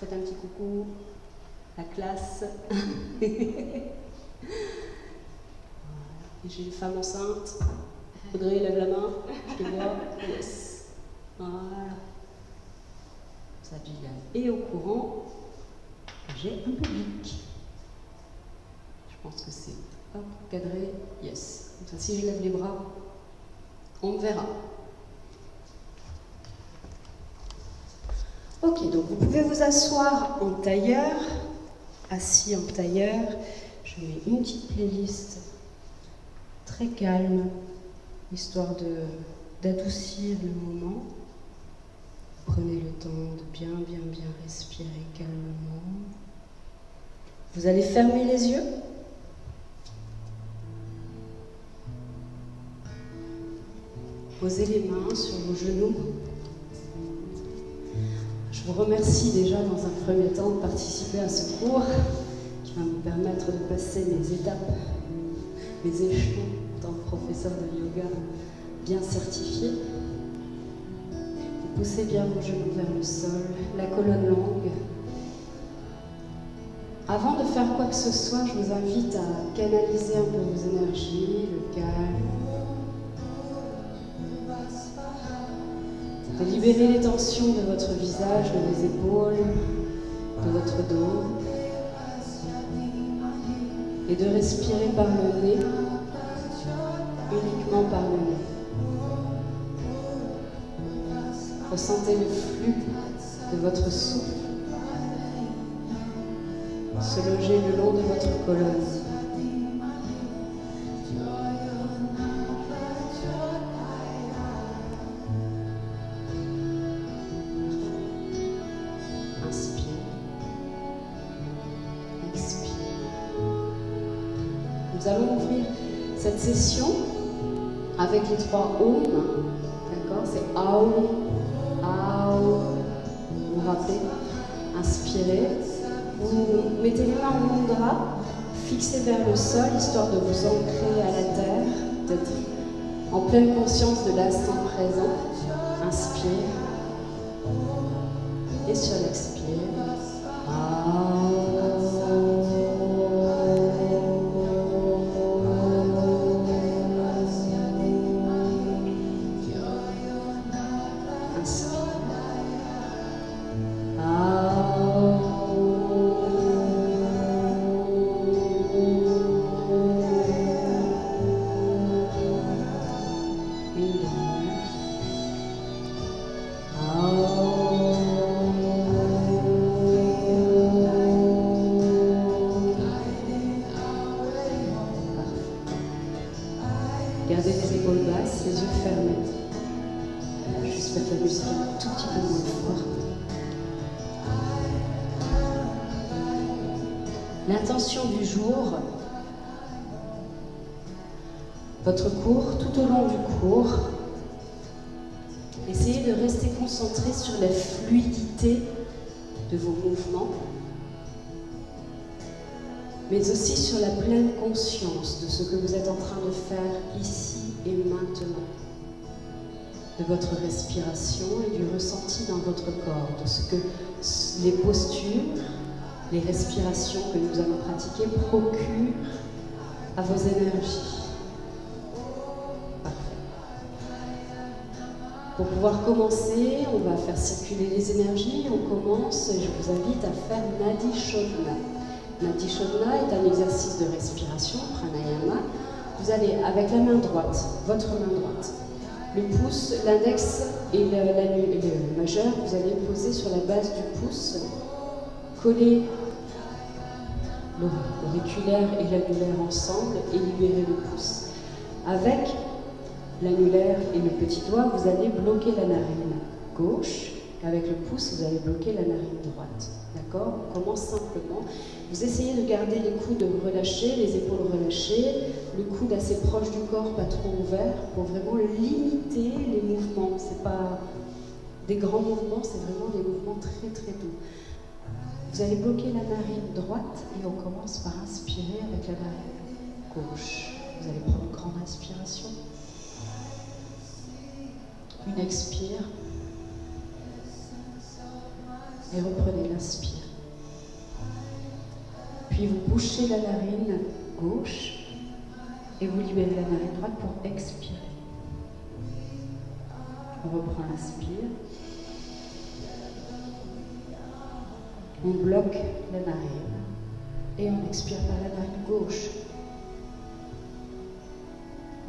Faites un petit coucou. La classe. Et j'ai une femme enceinte. Audrey, lève la main. Je te vois. Yes. Voilà. Ça, Gillian est au courant que j'ai un public. Je pense que c'est hop, cadré. Yes. Comme ça, si je lève les bras, on me verra. Ok, donc vous pouvez vous asseoir en tailleur, assis en tailleur. Je mets une petite playlist très calme, histoire d'adoucir le moment. Prenez le temps de bien respirer calmement. Vous allez fermer les yeux. Posez les mains sur vos genoux. Je vous remercie déjà dans un premier temps de participer à ce cours qui va me permettre de passer mes étapes, mes échelons en tant que professeur de yoga bien certifié. Vous poussez bien vos genoux vers le sol, la colonne longue. Avant de faire quoi que ce soit, je vous invite à canaliser un peu vos énergies, le calme, de libérer les tensions de votre visage, de vos épaules, de votre dos, et de respirer par le nez, uniquement par le nez. Ressentez le flux de votre souffle se loger le long de votre colonne. Nous allons ouvrir cette session avec les 3 Om. D'accord? C'est Aum, Aum. Vous vous rappelez? Inspirez. Vous mettez les mains en mudra, fixez vers le sol, histoire de vous ancrer à la terre, d'être en pleine conscience de l'instant présent. Inspire. Et sur l'expire. Gardez les épaules basses, les yeux fermés. Juste mettre la musique un tout petit peu moins fort. L'intention du jour, votre cours, tout au long du cours, essayez de rester concentré sur la fluidité de vos mouvements, mais aussi sur la pleine conscience de ce que vous êtes en train de faire ici et maintenant, de votre respiration et du ressenti dans votre corps, de ce que les postures, les respirations que nous allons pratiquer procurent à vos énergies. Parfait. Pour pouvoir commencer, on va faire circuler les énergies. On commence, et je vous invite à faire Nadi Shodhana. Nadi Shodhana est un exercice de respiration, pranayama. Vous allez, avec la main droite, votre main droite, le pouce, l'index et le majeur, vous allez poser sur la base du pouce, coller l'auriculaire et l'annulaire ensemble et libérer le pouce. Avec l'annulaire et le petit doigt, vous allez bloquer la narine gauche. Avec le pouce, vous allez bloquer la narine droite. D'accord? On commence simplement. Vous essayez de garder les coudes relâchés, les épaules relâchées, le coude assez proche du corps, pas trop ouvert, pour vraiment limiter les mouvements. C'est pas des grands mouvements, c'est vraiment des mouvements très très doux. Vous allez bloquer la narine droite et on commence par inspirer avec la narine gauche. Vous allez prendre une grande inspiration. Une expire. Et reprenez l'inspire. Puis vous bouchez la narine gauche et vous libérez la narine droite pour expirer. On reprend l'inspire. On bloque la narine et on expire par la narine gauche.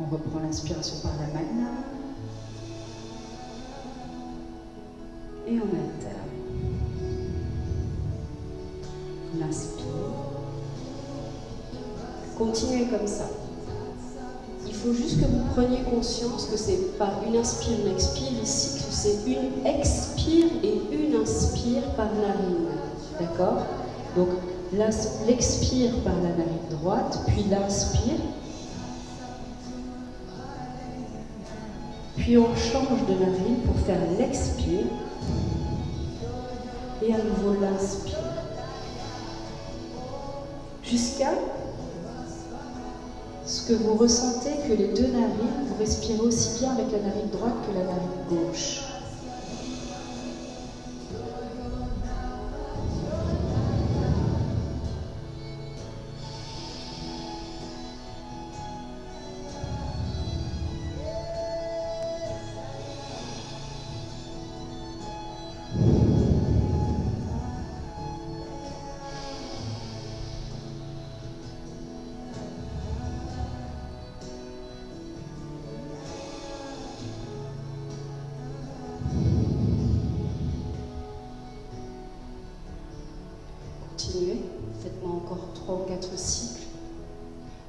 On reprend l'inspiration par la magna et on alterne. On inspire. Continuez comme ça. Il faut juste que vous preniez conscience que c'est pas une inspire, une expire ici, que c'est une expire et une inspire par narine. D'accord? Donc l'expire par la narine droite, puis l'inspire. Puis on change de narine pour faire l'expire. Et à nouveau l'inspire. Jusqu'à ce que vous ressentez que les deux narines, vous respirez aussi bien avec la narine droite que la narine gauche. Continuez, faites-moi encore 3 ou 4 cycles.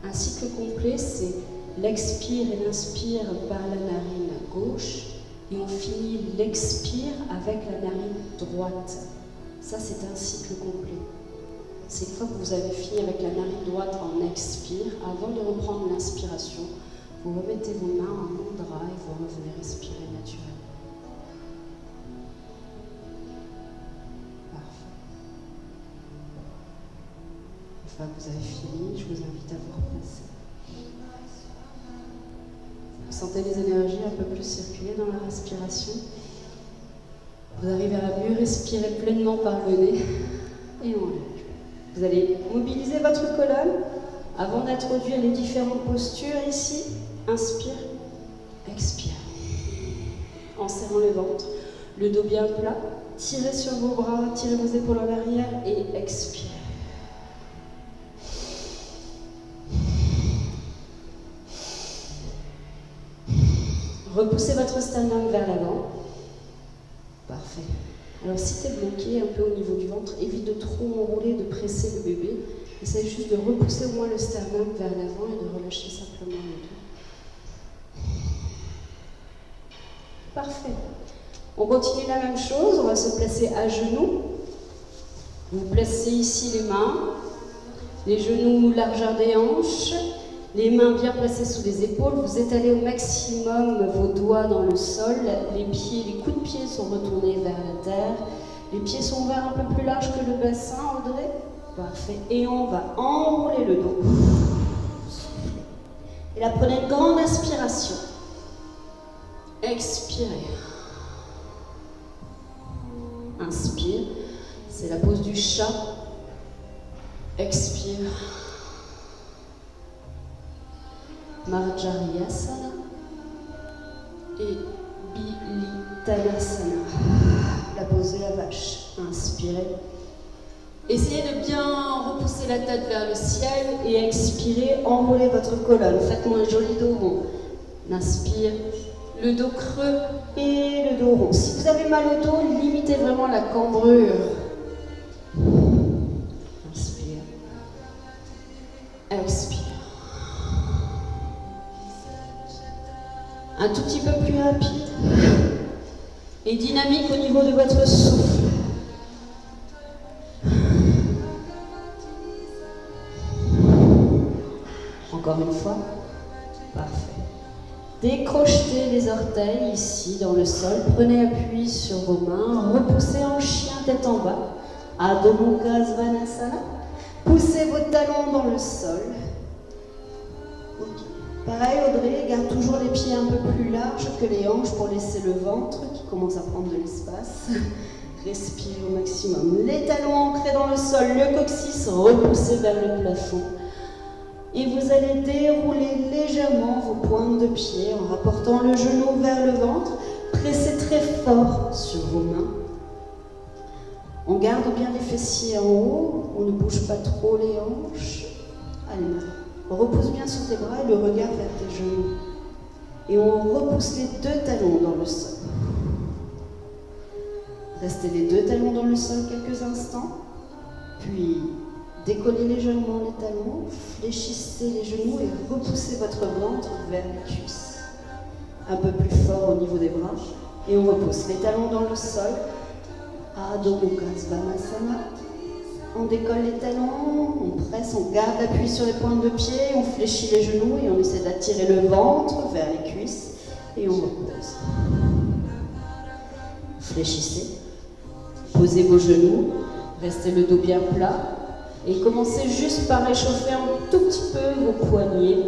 Un cycle complet, c'est l'expire et l'inspire par la narine gauche et on finit l'expire avec la narine droite. Ça, c'est un cycle complet. C'est une fois que vous avez fini avec la narine droite en expire, avant de reprendre l'inspiration, vous remettez vos mains en mudra et vous revenez respirer naturellement. Une fois que vous avez fini, je vous invite à vous replacer. Vous sentez les énergies un peu plus circuler dans la respiration. Vous arrivez à mieux respirer pleinement par le nez et on lâche. Vous allez mobiliser votre colonne avant d'introduire les différentes postures ici. Inspire, expire. En serrant le ventre, le dos bien plat. Tirez sur vos bras, tirez vos épaules en arrière et expire. Repoussez votre sternum vers l'avant. Parfait. Alors si tu es bloqué un peu au niveau du ventre, évite de trop enrouler, de presser le bébé. Essaye juste de repousser au moins le sternum vers l'avant et de relâcher simplement le dos. Parfait. On continue la même chose, on va se placer à genoux. Vous placez ici les genoux largeur des hanches. Les mains bien placées sous les épaules, vous étalez au maximum vos doigts dans le sol, les coups de pied sont retournés vers la terre, les pieds sont ouverts un peu plus larges que le bassin, Audrey. Parfait. Et on va enrouler le dos. Et là, prenez une grande inspiration. Expirez. Inspire, c'est la pose du chat. Expire. Marjariyasana et Bilitanasana, la pose de la vache. Inspirez. Essayez de bien repousser la tête vers le ciel et expirez, enroulez votre colonne. Faites-moi un joli dos rond. Inspire, le dos creux et le dos rond. Si vous avez mal au dos, limitez vraiment la cambrure. Inspire. Expire. Un tout petit peu plus rapide et dynamique au niveau de votre souffle. Encore une fois. Parfait. Décrochetez les orteils ici dans le sol. Prenez appui sur vos mains. Repoussez en chien tête en bas. Adho Mukha Svanasana. Poussez vos talons dans le sol. Pareil, Audrey, garde toujours les pieds un peu plus larges que les hanches pour laisser le ventre qui commence à prendre de l'espace. Respirez au maximum. Les talons ancrés dans le sol, le coccyx repoussé vers le plafond. Et vous allez dérouler légèrement vos pointes de pied en rapportant le genou vers le ventre. Pressez très fort sur vos mains. On garde bien les fessiers en haut, on ne bouge pas trop les hanches. Allez, on repousse bien sur tes bras et le regard vers tes genoux. Et on repousse les deux talons dans le sol. Restez les deux talons dans le sol quelques instants. Puis, décollez légèrement les talons, fléchissez les genoux et repoussez votre ventre vers les cuisses. Un peu plus fort au niveau des bras. Et on repousse les talons dans le sol. Adho Mukha Svanasana. On décolle les talons, on presse, on garde l'appui sur les pointes de pied, on fléchit les genoux et on essaie d'attirer le ventre vers les cuisses et on repose. Fléchissez, posez vos genoux, restez le dos bien plat et commencez juste par réchauffer un tout petit peu vos poignets.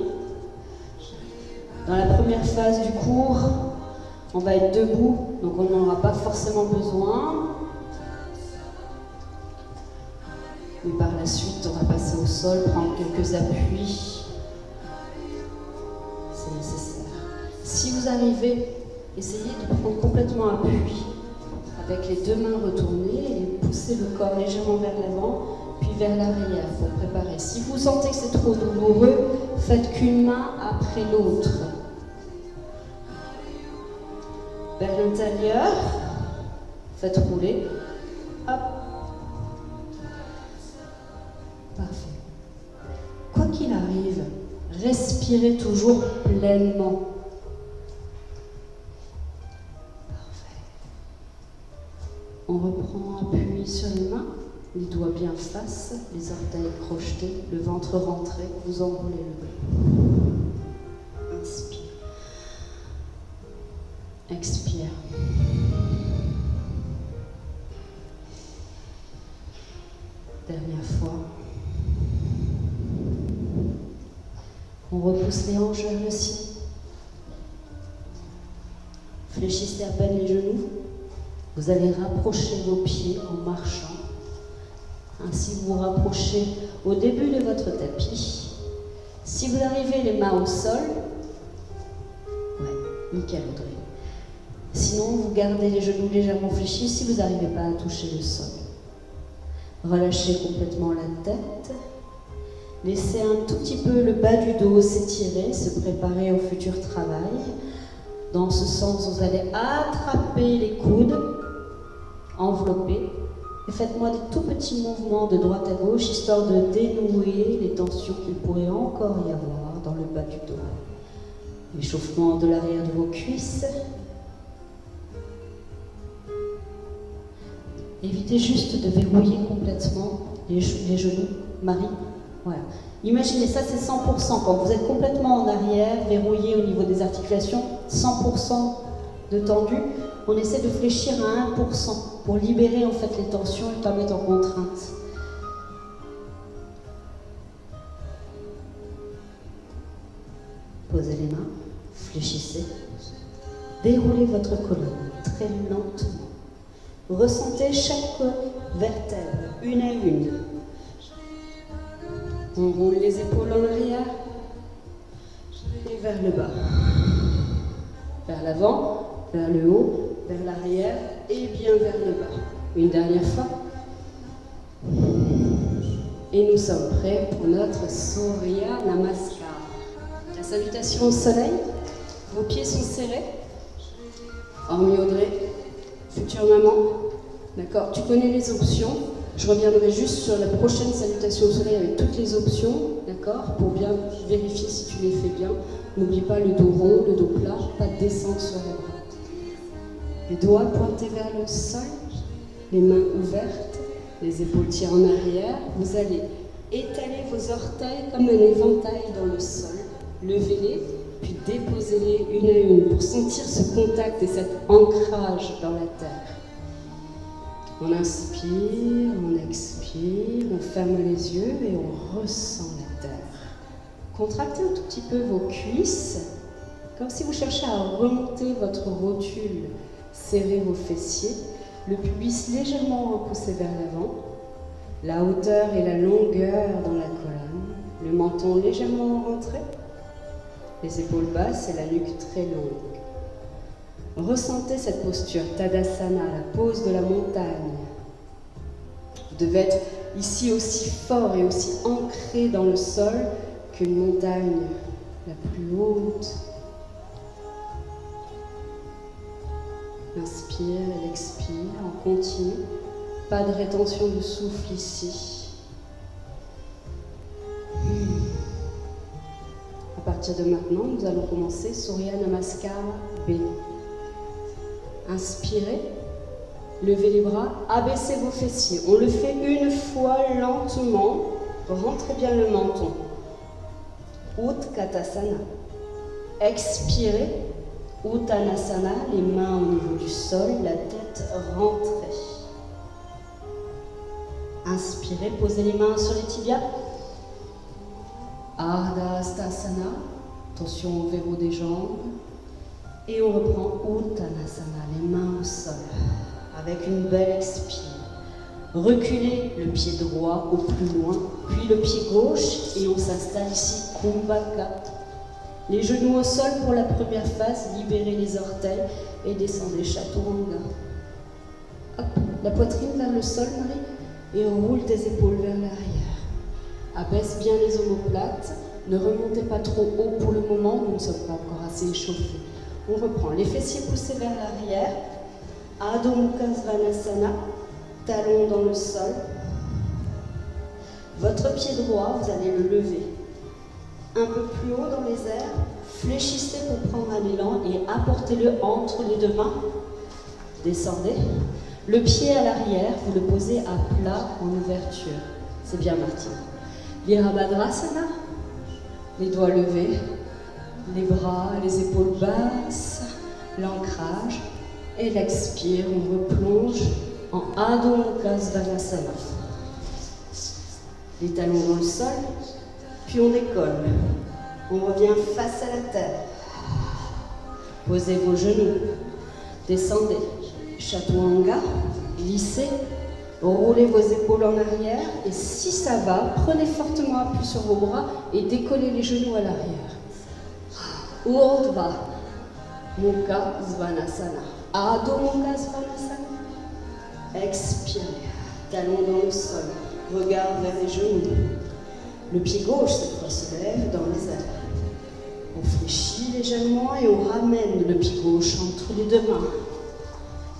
Dans la première phase du cours, on va être debout, donc on n'en aura pas forcément besoin. Mais par la suite, on va passer au sol, prendre quelques appuis. C'est nécessaire. Si vous arrivez, essayez de prendre complètement appui. Avec les deux mains retournées et poussez le corps légèrement vers l'avant, puis vers l'arrière pour préparer. Si vous sentez que c'est trop douloureux, faites qu'une main après l'autre. Vers l'intérieur, faites rouler. Hop. Parfait. Quoi qu'il arrive, respirez toujours pleinement. Parfait. On reprend appui sur les mains, les doigts bien face, les orteils crochetés, le ventre rentré, vous enroulez le dos. Inspire. Expire. Dernière fois. On repousse les hanches vers le ciel. Fléchissez à peine les genoux. Vous allez rapprocher vos pieds en marchant. Ainsi, vous vous rapprochez au début de votre tapis. Si vous arrivez les mains au sol, ouais, nickel Audrey. Sinon, vous gardez les genoux légèrement fléchis si vous n'arrivez pas à toucher le sol. Relâchez complètement la tête. Laissez un tout petit peu le bas du dos s'étirer, se préparer au futur travail. Dans ce sens, vous allez attraper les coudes, envelopper, et faites-moi des tout petits mouvements de droite à gauche, histoire de dénouer les tensions qu'il pourrait encore y avoir dans le bas du dos. Échauffement de l'arrière de vos cuisses. Évitez juste de verrouiller complètement les genoux. Marie, voilà. Imaginez ça, c'est 100%. Quand vous êtes complètement en arrière, verrouillé au niveau des articulations, 100% de tendu, on essaie de fléchir à 1% pour libérer en fait les tensions et ne pas mettre en contrainte. Posez les mains, fléchissez, déroulez votre colonne très lentement. Ressentez chaque vertèbre, une à une. On roule les épaules en arrière et vers le bas. Vers l'avant, vers le haut, vers l'arrière et bien vers le bas. Une dernière fois. Et nous sommes prêts pour notre Surya Namaskar. La salutation au soleil. Vos pieds sont serrés. Hormis Audrey, future maman. D'accord, tu connais les options. Je reviendrai juste sur la prochaine salutation au soleil avec toutes les options, d'accord, pour bien vérifier si tu les fais bien. N'oublie pas le dos rond, le dos plat, pas de descente sur les bras. Les doigts pointés vers le sol, les mains ouvertes, les épaules tirées en arrière. Vous allez étaler vos orteils comme un éventail dans le sol. Levez-les, puis déposez-les une à une pour sentir ce contact et cet ancrage dans la terre. On inspire, on expire, on ferme les yeux et on ressent la terre. Contractez un tout petit peu vos cuisses, comme si vous cherchiez à remonter votre rotule. Serrez vos fessiers. le pubis légèrement repoussé vers l'avant, la hauteur et la longueur dans la colonne, le menton légèrement rentré, les épaules basses et la nuque très longue. Ressentez cette posture, Tadasana, la pose de la montagne. Vous devez être ici aussi fort et aussi ancré dans le sol qu'une montagne la plus haute. Inspire et expire en continu. Pas de rétention de souffle ici. À partir de maintenant, nous allons commencer Surya Namaskar B. Inspirez, levez les bras, abaissez vos fessiers. On le fait une fois lentement. Rentrez bien le menton. Utkatasana. Expirez. Uttanasana, les mains au niveau du sol, la tête rentrée. Inspirez, posez les mains sur les tibias. Ardha Hastasana, attention au verrou des jambes. Et on reprend Uttanasana, les mains au sol, avec une belle expire. Reculez le pied droit au plus loin, puis le pied gauche, et on s'installe ici, Kumbhaka. Les genoux au sol pour la première phase, libérez les orteils et descendez Chaturanga. Hop, la poitrine vers le sol, Marie, et on roule tes épaules vers l'arrière. Abaisse bien les omoplates, ne remontez pas trop haut pour le moment, nous ne sommes pas encore assez échauffés. On reprend les fessiers poussés vers l'arrière, Adho Mukha Svanasana, talons dans le sol. Votre pied droit, vous allez le lever un peu plus haut dans les airs, fléchissez pour prendre un élan et apportez-le entre les deux mains. Descendez. Le pied à l'arrière, vous le posez à plat en ouverture. C'est bien, Martine. Virabhadrasana, les doigts levés, les bras, les épaules basses, l'ancrage, et l'expire, on replonge en Adho Mukha Svanasana. Les talons dans le sol, puis on décolle. On revient face à la terre. Posez vos genoux, descendez, Chaturanga, glissez, roulez vos épaules en arrière, et si ça va, prenez fortement appui sur vos bras et décollez les genoux à l'arrière. Urdhva Mukha Svanasana. Adho Mukha Svanasana. Expirez. Talons dans le sol. Regard vers les genoux. Le pied gauche, cette fois, se lève dans les airs. On fléchit légèrement et on ramène le pied gauche entre les deux mains.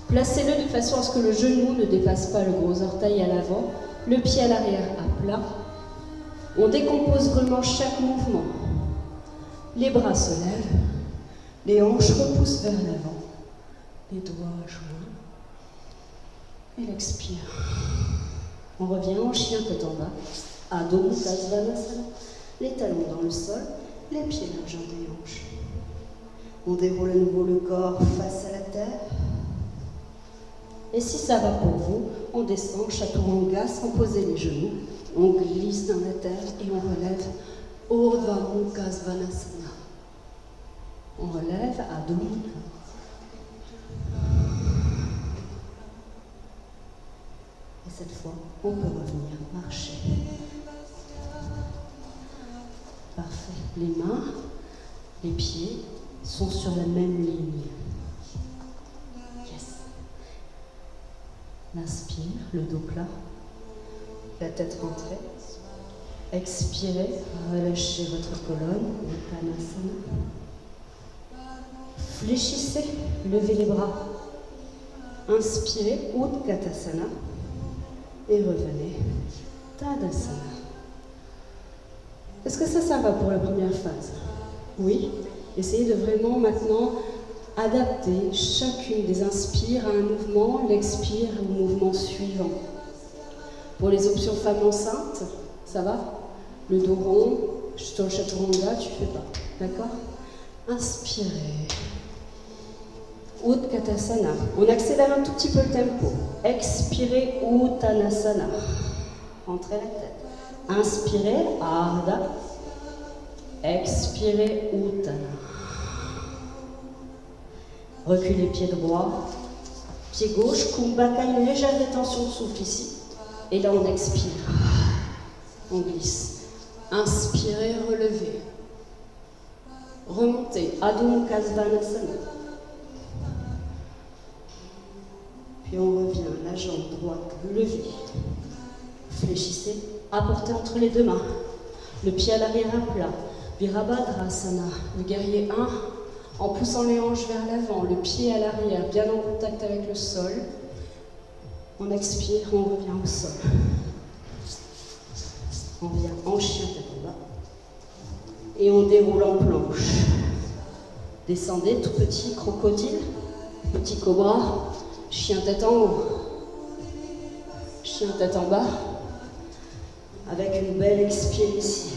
Placez-le de façon à ce que le genou ne dépasse pas le gros orteil à l'avant, le pied à l'arrière à plat. On décompose vraiment chaque mouvement. Les bras se lèvent, les hanches repoussent vers l'avant, les doigts joints, et l'expire. On revient en chien tête en bas, Adho Mukha Svanasana, les talons dans le sol, les pieds largeur des hanches. On déroule à nouveau le corps face à la terre. Et si ça va pour vous, on descend Chaturanga sans poser les genoux, on glisse dans la terre et on relève Urdhva Mukha Svanasana. On relève Adho Mukha. Et cette fois, on peut revenir marcher. Parfait. Les mains, les pieds sont sur la même ligne. Yes. Inspire, le dos plat, la tête rentrée. Expirez, relâchez votre colonne, Uttanasana. Fléchissez, levez les bras. Inspirez, Utkatasana. Et revenez, Tadasana. Est-ce que ça va pour la première phase? Oui. Essayez de vraiment maintenant adapter chacune des inspires à un mouvement, l'expire au mouvement suivant. Pour les options femmes enceintes, ça va? Le dos rond, Chaturanga, tu fais pas. D'accord? Inspirez. Utkatasana. On accélère un tout petit peu le tempo. Expirez, Uttanasana. Rentrez la tête. Inspirez, Ardha. Expirez, Uttana. Reculez pied droit. Pied gauche, Kumbhaka, une légère rétention de souffle ici. Et là, on expire. On glisse. Inspirez, relevez. Remontez. Adho Mukha Svanasana. Puis on revient, la jambe droite levée. Fléchissez. Apportez entre les deux mains. Le pied à l'arrière à plat. Virabhadrasana. Le guerrier 1. En poussant les hanches vers l'avant, le pied à l'arrière, bien en contact avec le sol. On expire, on revient au sol. On vient en chien tête en bas. Et on déroule en planche. Descendez, tout petit, crocodile, petit cobra, chien tête en haut. Chien tête en bas. Avec une belle expire ici.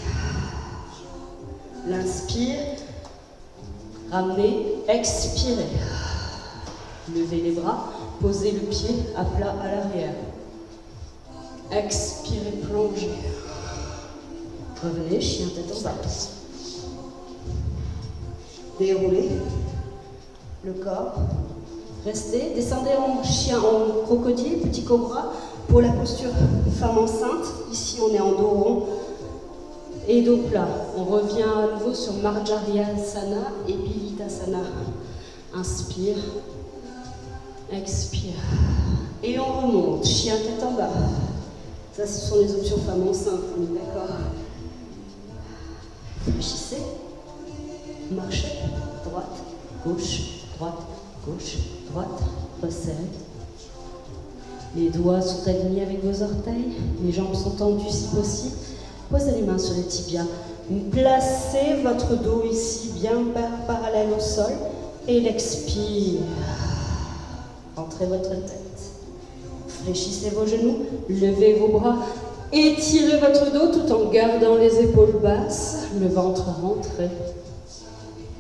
L'inspire. Ramenez, expirez. Levez les bras, posez le pied à plat à l'arrière. Expirez, plongez. Revenez, chien tête en bas. Déroulez le corps. Restez, descendez en chien, en crocodile, petit cobra, pour la posture femme enceinte. Ici, on est en dos rond et dos plat. On revient à nouveau sur Marjaryasana et Bilitasana. Inspire, expire. Et on remonte, chien tête en bas. Ça, ce sont les options femme enceinte, on est d'accord? Fléchissez. Marchez. Droite, gauche, droite, gauche, droite. Resserrez. Les doigts sont alignés avec vos orteils. Les jambes sont tendues si possible. Posez les mains sur les tibias. Placez votre dos ici, bien parallèle au sol. Et l'expire. Entrez votre tête. Fléchissez vos genoux. Levez vos bras. Étirez votre dos tout en gardant les épaules basses. Le ventre rentré.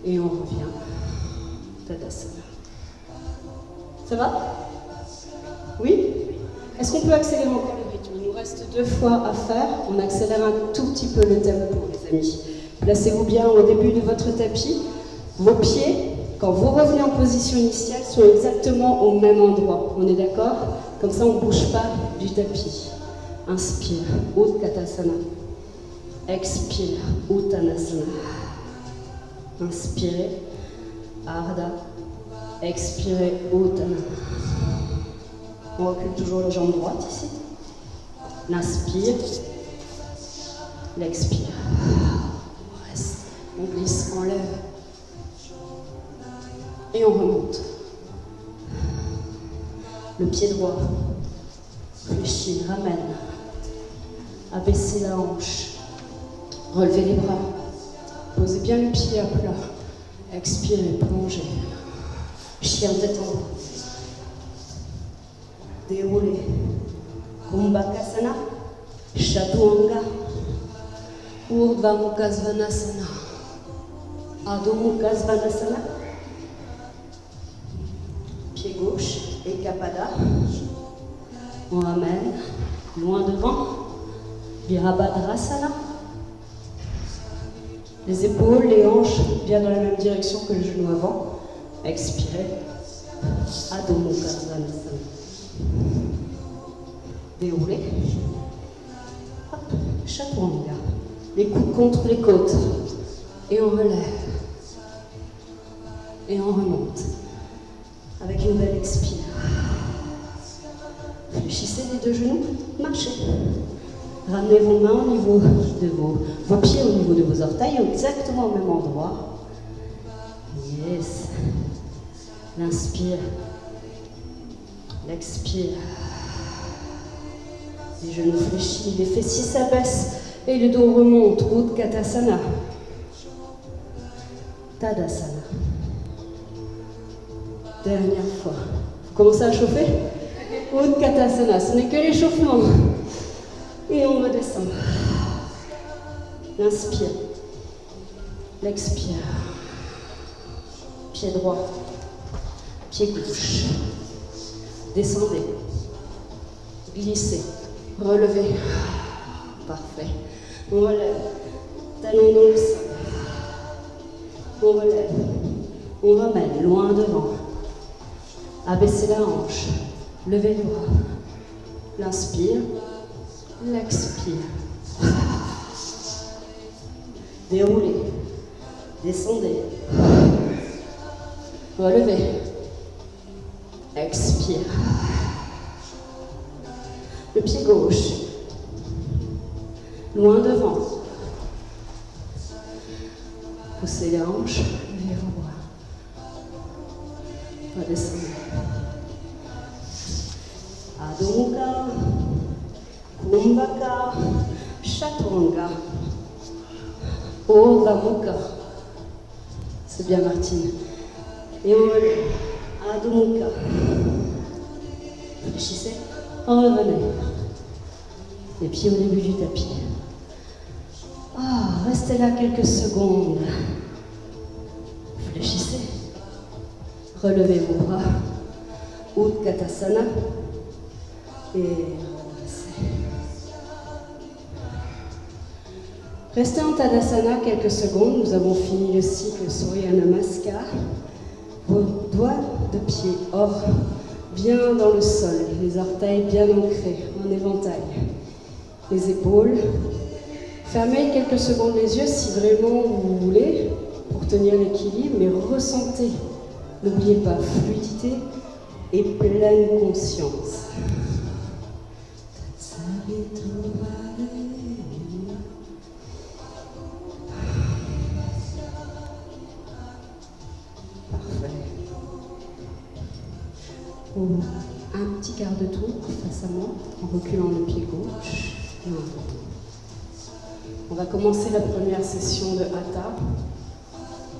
Et on revient. Tadasana. Ça va? Oui? Est-ce qu'on peut accélérer encore le rythme? Il nous reste 2 fois à faire. On accélère un tout petit peu le tempo, les amis. Placez-vous bien au début de votre tapis. Vos pieds, quand vous revenez en position initiale, sont exactement au même endroit. On est d'accord? Comme ça, on ne bouge pas du tapis. Inspire, Utkatasana. Expire, Uttanasana. Inspirez, Ardha. Expirez, Uttana. On recule toujours la jambe droite ici. L'inspire, l'expire. On reste, on glisse, on lève. Et on remonte. Le pied droit. Fléchis, ramène. Abaissez la hanche. Relevez les bras. Posez bien le pied à plat. Expirez, plongez. Chien tête en haut. Déroulez. Kumbhakasana. Chaturanga. Urdhva Mukha Svanasana. Adho Mukha Svanasana. Pied gauche. Ekapada. On ramène. Loin devant. Virabhadrasana. Les épaules, les hanches bien dans la même direction que le genou avant. Expirez. Adho Mukha Svanasana. Déroulez. Hop. Chaturanga. Les coudes contre les côtes. Et on relève. Et on remonte. Avec une belle expire. Fléchissez les 2 genoux. Marchez. Ramenez vos mains au niveau de vos pieds au niveau de vos orteils, exactement au même endroit. Yes. L'inspire. L'expire. Les genoux fléchis, les fessiers s'abaissent et le dos remonte. Utkatasana. Tadasana. Dernière fois. Vous commencez à chauffer? Utkatasana, ce n'est que l'échauffement. Et on redescend. L'inspire. L'expire. Pied droit. Pied gauche. Descendez. Glissez. Relevez. Parfait. On relève. Talon dans le sol. On relève. On ramène loin devant. Abaissez la hanche, levez le bras. L'inspire, l'expire. Déroulez, descendez. Relevez, expire. Le pied gauche, loin devant. Poussez les hanches, levez vos bras. Redescendez. Adho Mukha, Kumbhaka, Chaturanga, Urdhva Mukha. C'est bien Martine. Et on relève. Adho Mukha. Réfléchissez. Revenez. Les pieds au début du tapis. Restez là quelques secondes. Réfléchissez. Relevez vos bras. Utkatasana. Et ramassez. Restez en Tadasana quelques secondes. Nous avons fini le cycle Surya Namaskar. Vos doigts de pied or bien dans le sol, les orteils bien ancrés en éventail. Les épaules. Fermez quelques secondes les yeux si vraiment vous voulez pour tenir l'équilibre, mais ressentez. N'oubliez pas, fluidité et pleine conscience. Parfait. Un petit quart de tour face à moi, en reculant le pied gauche et en retour. On va commencer la première session de Hatha.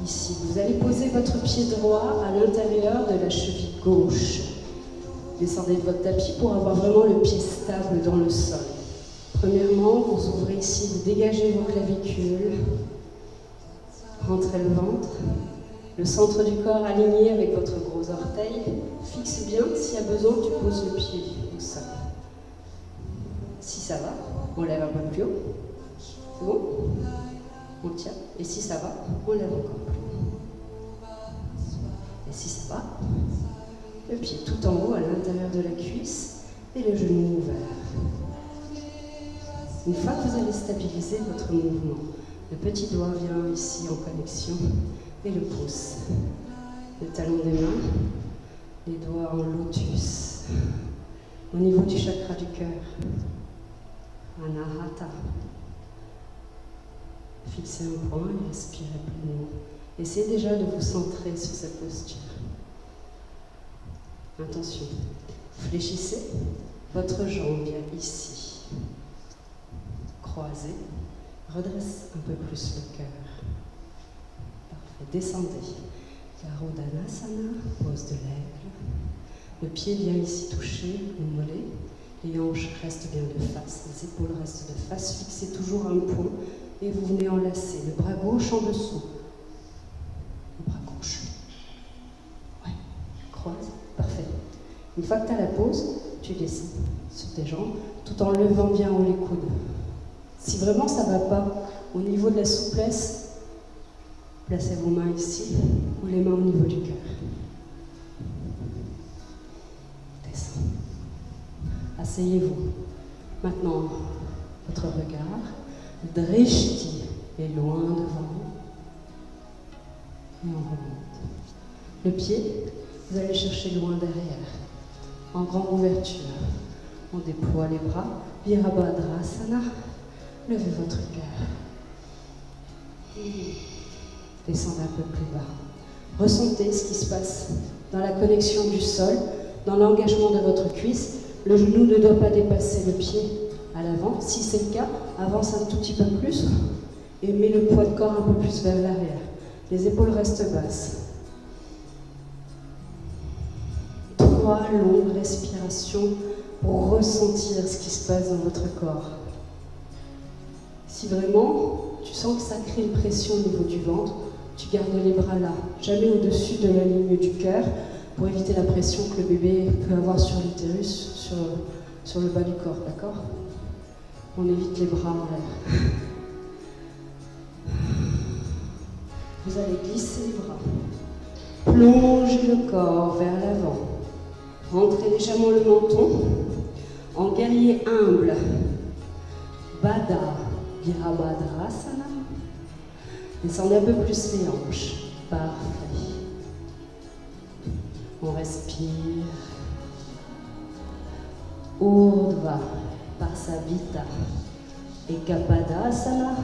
Ici, vous allez poser votre pied droit à l'intérieur de la cheville gauche. Descendez de votre tapis pour avoir vraiment le pied stable dans le sol. Premièrement, vous ouvrez ici, vous dégagez vos clavicules, rentrez le ventre, le centre du corps aligné avec votre gros orteil. Fixe bien, s'il y a besoin, tu poses le pied au sol. Si ça va, on lève un peu plus haut. C'est bon? On tient. Et si ça va, on lève encore plus haut. Et si ça va, le pied tout en haut à l'intérieur de la cuisse et le genou ouvert. Une fois que vous avez stabilisé votre mouvement, le petit doigt vient ici en connexion et le pouce. Le talon des mains, les doigts en lotus, au niveau du chakra du cœur. Anahata. Fixez un point et respirez pleinement. Essayez déjà de vous centrer sur cette posture. Attention, fléchissez votre jambe vient ici. Croisez, redresse un peu plus le cœur. Parfait, descendez. Garudhanasana, pose de l'aigle. Le pied vient ici toucher le mollet. Les hanches restent bien de face, les épaules restent de face. Fixez toujours un point et vous venez enlacer. Le bras gauche en dessous. Le bras gauche. Ouais, croise. Parfait. Une fois que tu as la pause, tu descends sur tes jambes tout en levant bien haut les coudes. Si vraiment ça ne va pas au niveau de la souplesse, placez vos mains ici ou les mains au niveau du cœur. Descends. Asseyez-vous. Maintenant, votre regard, Drishti est loin devant et on remonte. Le pied, vous allez chercher loin derrière, en grande ouverture. On déploie les bras, Virabhadrasana, levez votre cœur. Descendez un peu plus bas. Ressentez ce qui se passe dans la connexion du sol, dans l'engagement de votre cuisse. Le genou ne doit pas dépasser le pied à l'avant. Si c'est le cas, avance un tout petit peu plus et mets le poids de corps un peu plus vers l'arrière. Les épaules restent basses. 3 longues respirations pour ressentir ce qui se passe dans votre corps. Si vraiment tu sens que ça crée une pression au niveau du ventre, tu gardes les bras là, jamais au-dessus de la ligne du cœur, pour éviter la pression que le bébé peut avoir sur l'utérus, sur le bas du corps, d'accord? On évite les bras en l'air. Vous allez glisser les bras, plonger le corps vers l'avant, Rentrez légèrement le menton en guerrier humble. Baddha Virabhadrasana. Descendez un peu plus les hanches. Parfait. On respire. Urdhva Pasavita et Kapadasana.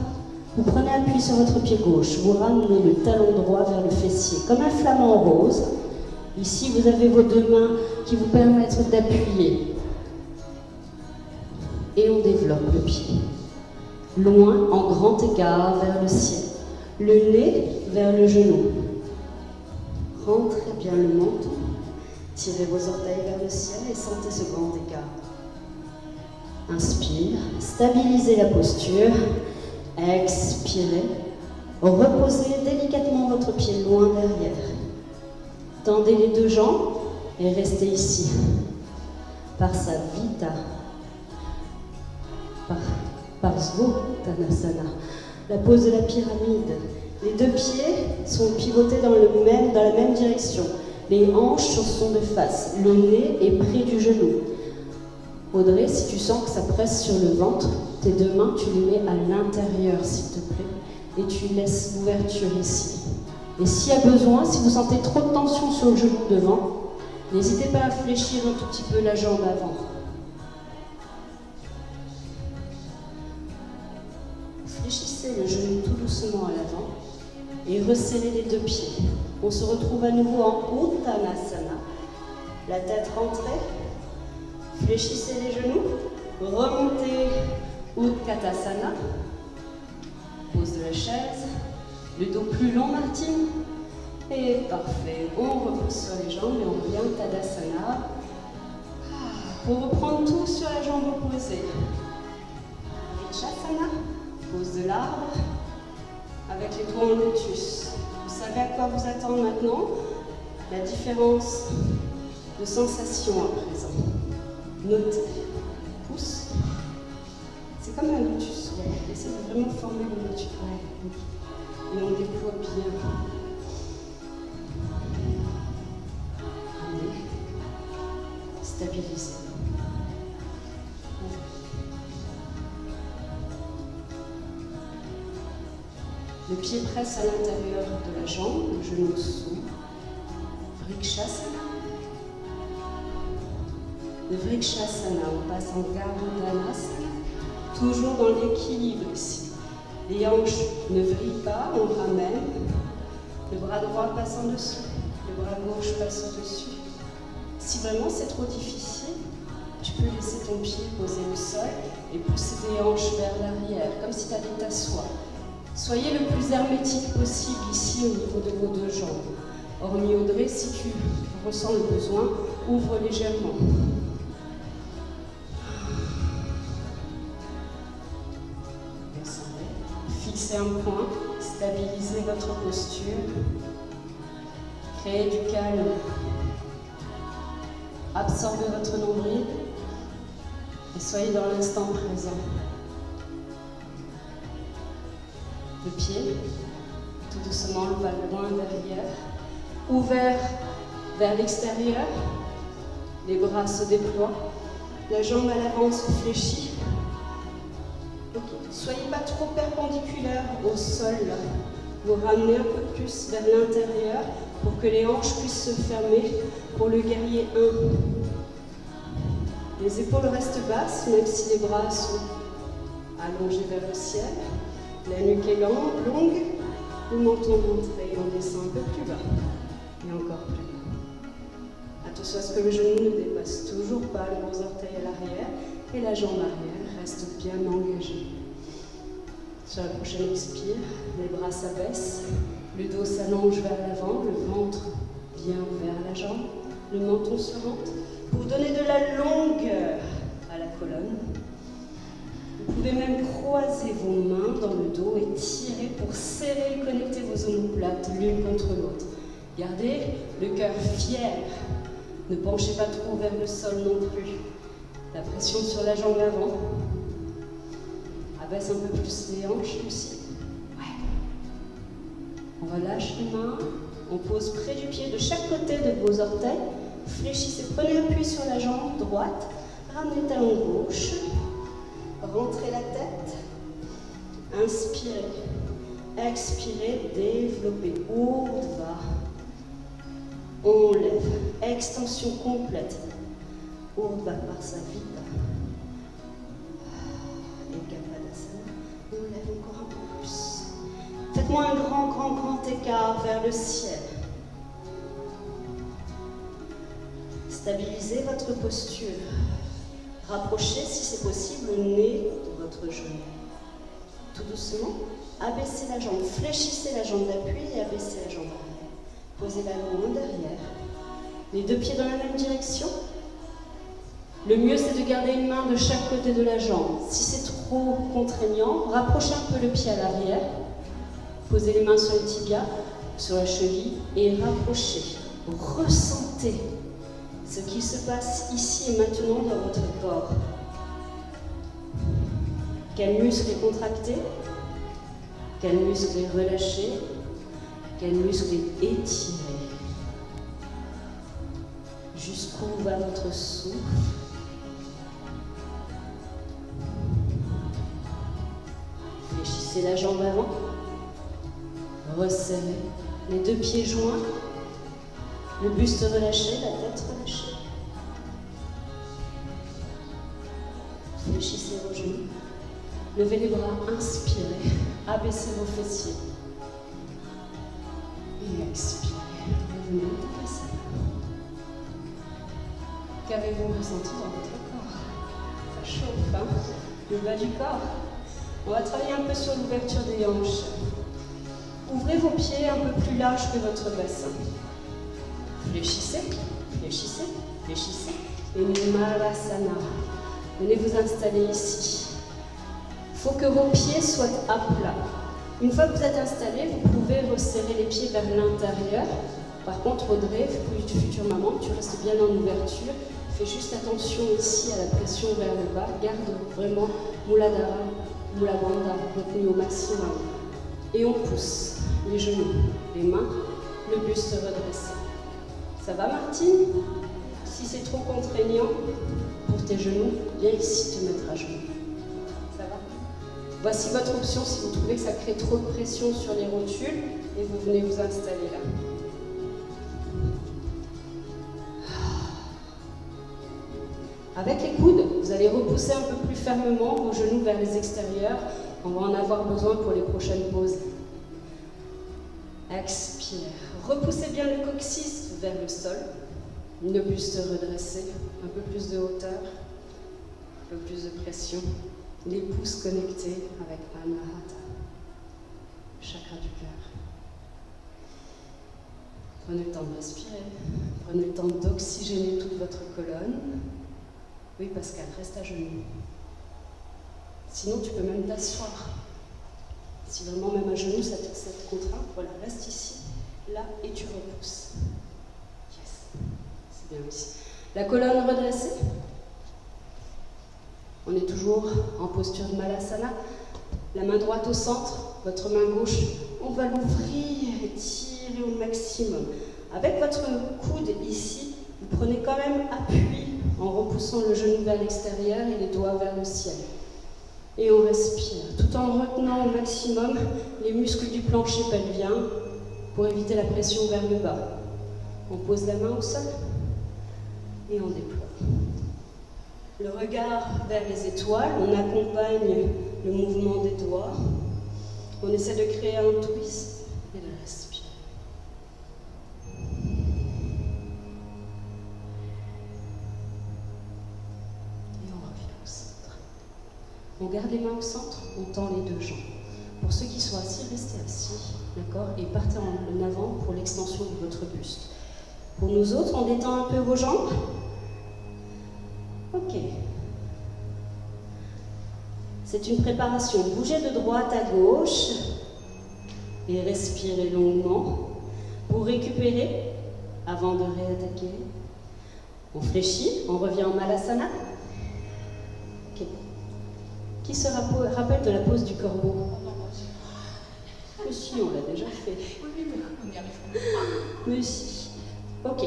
Vous prenez appui sur votre pied gauche. Vous ramenez le talon droit vers le fessier, comme un flamant rose. Ici, vous avez vos deux mains qui vous permettent d'appuyer. Et on développe le pied. Loin, en grand écart vers le ciel. Le nez vers le genou. Rentrez bien le menton. Tirez vos orteils vers le ciel et sentez ce grand écart. Inspire, stabilisez la posture. Expirez. Reposez délicatement votre pied loin derrière. Tendez les deux jambes et restez ici. Parsavita. Parsvottanasana. La pose de la pyramide. Les deux pieds sont pivotés dans la même direction. Les hanches sont de face. Le nez est près du genou. Audrey, si tu sens que ça presse sur le ventre, tes deux mains, tu les mets à l'intérieur, s'il te plaît. Et tu laisses l'ouverture ici. Et s'il y a besoin, si vous sentez trop de tension sur le genou devant, n'hésitez pas à fléchir un tout petit peu la jambe avant. Fléchissez le genou tout doucement à l'avant et resserrez les deux pieds. On se retrouve à nouveau en Uttanasana. La tête rentrée. Fléchissez les genoux. Remontez Utkatasana. Pose de la chaise. Le dos plus long, Martine. Et parfait. On repose sur les jambes et on revient Tadasana. Pour reprendre tout sur la jambe opposée. Vrikshasana. Pose de l'arbre. Avec les doigts en lotus. Vous savez à quoi vous attendre maintenant? La différence de sensation à présent. Notez. Pouce. C'est comme un lotus. Ouais. Essayez de vraiment former le lotus. Ouais. Et on déploie bien. Allez. Stabilisez. Le pied presse à l'intérieur de la jambe, le genou sous. Vrikshasana. De Vrikshasana, on passe en Garudhanasana, toujours dans l'équilibre ici. Les hanches ne vrillent pas, on ramène. Le bras droit passe en dessous, le bras gauche passe au-dessus. Si vraiment c'est trop difficile, tu peux laisser ton pied poser au sol et pousser tes hanches vers l'arrière, comme si tu allais t'asseoir. Soyez le plus hermétique possible ici au niveau de vos deux jambes. Hormis Audrey, si tu ressens le besoin, ouvre légèrement. Descendez. Fixez un point, stabilisez votre posture. Créez du calme. Absorbez votre nombril et soyez dans l'instant présent. Le pied, tout doucement, va loin derrière, ouvert vers l'extérieur, les bras se déploient, la jambe à l'avant se fléchit. Okay. Soyez pas trop perpendiculaire au sol, vous ramenez un peu plus vers l'intérieur pour que les hanches puissent se fermer pour le guerrier 1. Les épaules restent basses, même si les bras sont allongés vers le ciel. La nuque est longue, le menton montré, on descend un peu plus bas, et encore plus bas. Attention à ce que le genou ne dépasse toujours pas le gros orteil à l'arrière, et la jambe arrière reste bien engagée. Sur la prochaine expire, les bras s'abaissent, le dos s'allonge vers l'avant, le ventre vient vers la jambe, le menton se rentre, pour donner de la longueur à la colonne. Vous pouvez même croiser vos mains dans le dos et tirer pour serrer et connecter vos omoplates l'une contre l'autre. Gardez le cœur fier. Ne penchez pas trop vers le sol non plus. La pression sur la jambe avant. Abaisse un peu plus les hanches aussi. Ouais. On relâche les mains. On pose près du pied de chaque côté de vos orteils. Fléchissez, prenez appui sur la jambe droite, ramenez le talon gauche, rentrez la tête, inspirez, expirez, développez, Urdhva, on lève, extension complète, Urdhva Parsavita, et Kappadasana, on lève encore un peu plus. Faites-moi un grand écart vers le ciel. Stabilisez votre posture. Rapprochez, si c'est possible, le nez de votre genou. Tout doucement, abaissez la jambe, fléchissez la jambe d'appui et abaissez la jambe arrière. Posez-la loin derrière. Les deux pieds dans la même direction. Le mieux, c'est de garder une main de chaque côté de la jambe. Si c'est trop contraignant, rapprochez un peu le pied à l'arrière. Posez les mains sur le tibia, sur la cheville et rapprochez. Ressentez ce qui se passe ici et maintenant dans votre corps. Quel muscle est contracté? Quel muscle est relâché? Quel muscle est étiré? Jusqu'où va votre souffle? Fléchissez la jambe avant. Resserrez les deux pieds joints. Le buste relâché, la tête relâchée. Fléchissez vos genoux. Levez les bras, inspirez. Abaissez vos fessiers. Et expirez. Revenez au Tadasana. Qu'avez-vous ressenti dans votre corps? Ça chauffe, hein? Le bas du corps. On va travailler un peu sur l'ouverture des hanches. Ouvrez vos pieds un peu plus larges que votre bassin. Fléchissez, fléchissez, fléchissez. Et Malasana. Venez vous installer ici. Il faut que vos pieds soient à plat. Une fois que vous êtes installé, vous pouvez resserrer les pieds vers l'intérieur. Par contre, Audrey, future maman, tu restes bien en ouverture. Fais juste attention ici à la pression vers le bas. Garde vraiment Muladhara, Mula Bandha retenu au maximum. Et on pousse les genoux, les mains, le buste redressé. Ça va, Martine? Si c'est trop contraignant pour tes genoux, viens ici te mettre à genoux. Ça va? Voici votre option si vous trouvez que ça crée trop de pression sur les rotules et vous venez vous installer là. Avec les coudes, vous allez repousser un peu plus fermement vos genoux vers les extérieurs. On va en avoir besoin pour les prochaines pauses. Expire. Repoussez bien le coccyx vers le sol. Le buste redressé. Un peu plus de hauteur. Un peu plus de pression. Les pouces connectés avec Anahata. Chakra du cœur. Prenez le temps de respirer. Prenez le temps d'oxygéner toute votre colonne. Oui, Pascal, reste à genoux. Sinon, tu peux même t'asseoir. Si vraiment même à genoux, ça te contraint, voilà, reste ici, là, et tu repousses. Yes, c'est bien aussi. La colonne redressée. On est toujours en posture de Malasana. La main droite au centre, votre main gauche, on va l'ouvrir et tirer au maximum. Avec votre coude ici, vous prenez quand même appui en repoussant le genou vers l'extérieur et les doigts vers le ciel. Et on respire, tout en retenant au maximum les muscles du plancher pelvien pour éviter la pression vers le bas. On pose la main au sol et on déploie. Le regard vers les étoiles, on accompagne le mouvement des doigts. On essaie de créer un twist et de respirer. On garde les mains au centre, on tend les deux jambes. Pour ceux qui sont assis, restez assis, d'accord? Et partez en avant pour l'extension de votre buste. Pour nous autres, on détend un peu vos jambes. Ok. C'est une préparation. Bougez de droite à gauche et respirez longuement pour récupérer avant de réattaquer. On fléchit, on revient en Malasana. Ok. Qui se rappelle de la pose du corbeau? Mais si, on l'a déjà fait. Oui, mais on y arrive. Mais si. Ok.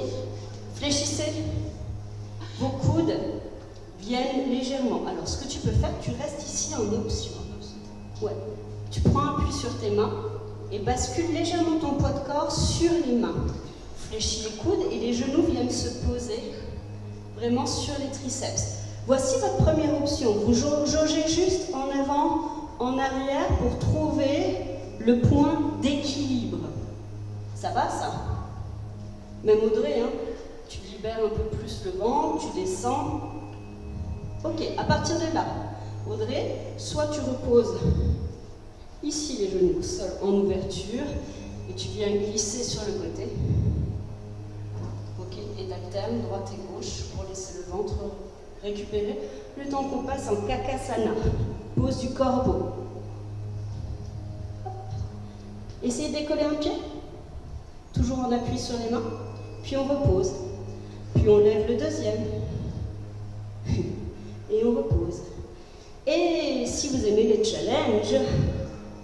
Fléchissez. Vos coudes viennent légèrement. Alors, ce que tu peux faire, tu restes ici en option. Ouais. Tu prends appui sur tes mains et bascule légèrement ton poids de corps sur les mains. Fléchis les coudes et les genoux viennent se poser vraiment sur les triceps. Voici votre première option. Vous jaugez juste en avant, en arrière pour trouver le point d'équilibre. Ça va, ça? Même Audrey, hein, tu libères un peu plus le ventre, tu descends. Ok, à partir de là, Audrey, soit tu reposes ici les genoux au sol en ouverture et tu viens glisser sur le côté. Ok, et t'alternes droite et gauche pour laisser le ventre récupérer. Le temps qu'on passe en Kakasana, pose du corbeau. Essayez de décoller un pied, toujours en appui sur les mains, puis on repose, puis on lève le deuxième, et on repose. Et si vous aimez les challenges,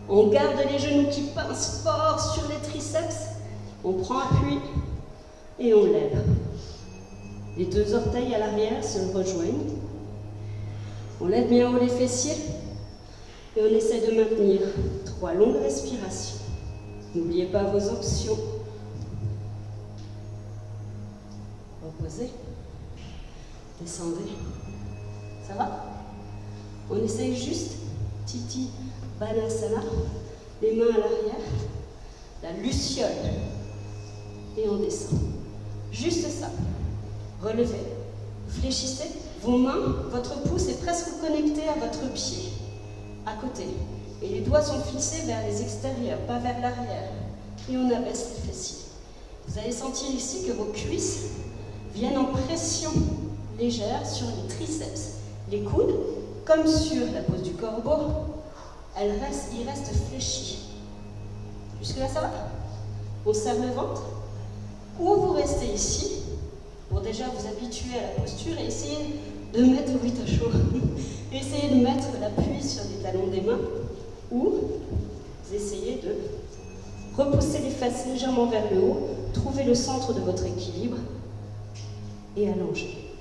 on garde les genoux qui pincent fort sur les triceps, on prend appui et on lève. Les deux orteils à l'arrière se rejoignent, on lève bien haut les fessiers et on essaie de maintenir 3 longues respirations. N'oubliez pas vos options. Reposez, descendez. Ça va? On essaye juste Titi Banasana, les mains à l'arrière, la luciole, et on descend. Juste ça. Relevez, fléchissez. Vos mains, votre pouce est presque connecté à votre pied, à côté. Et les doigts sont fixés vers les extérieurs, pas vers l'arrière. Et on abaisse les fessiers. Vous allez sentir ici que vos cuisses viennent en pression légère sur les triceps. Les coudes, comme sur la pose du corbeau, ils restent fléchis. Jusque-là, ça va? On serre le ventre. Ou vous restez ici, pour déjà vous habituer à la posture et essayer de mettre, oui, t'as chaud, essayez de mettre l'appui sur les talons des mains, ou vous essayez de repousser les fesses légèrement vers le haut, trouver le centre de votre équilibre et allonger.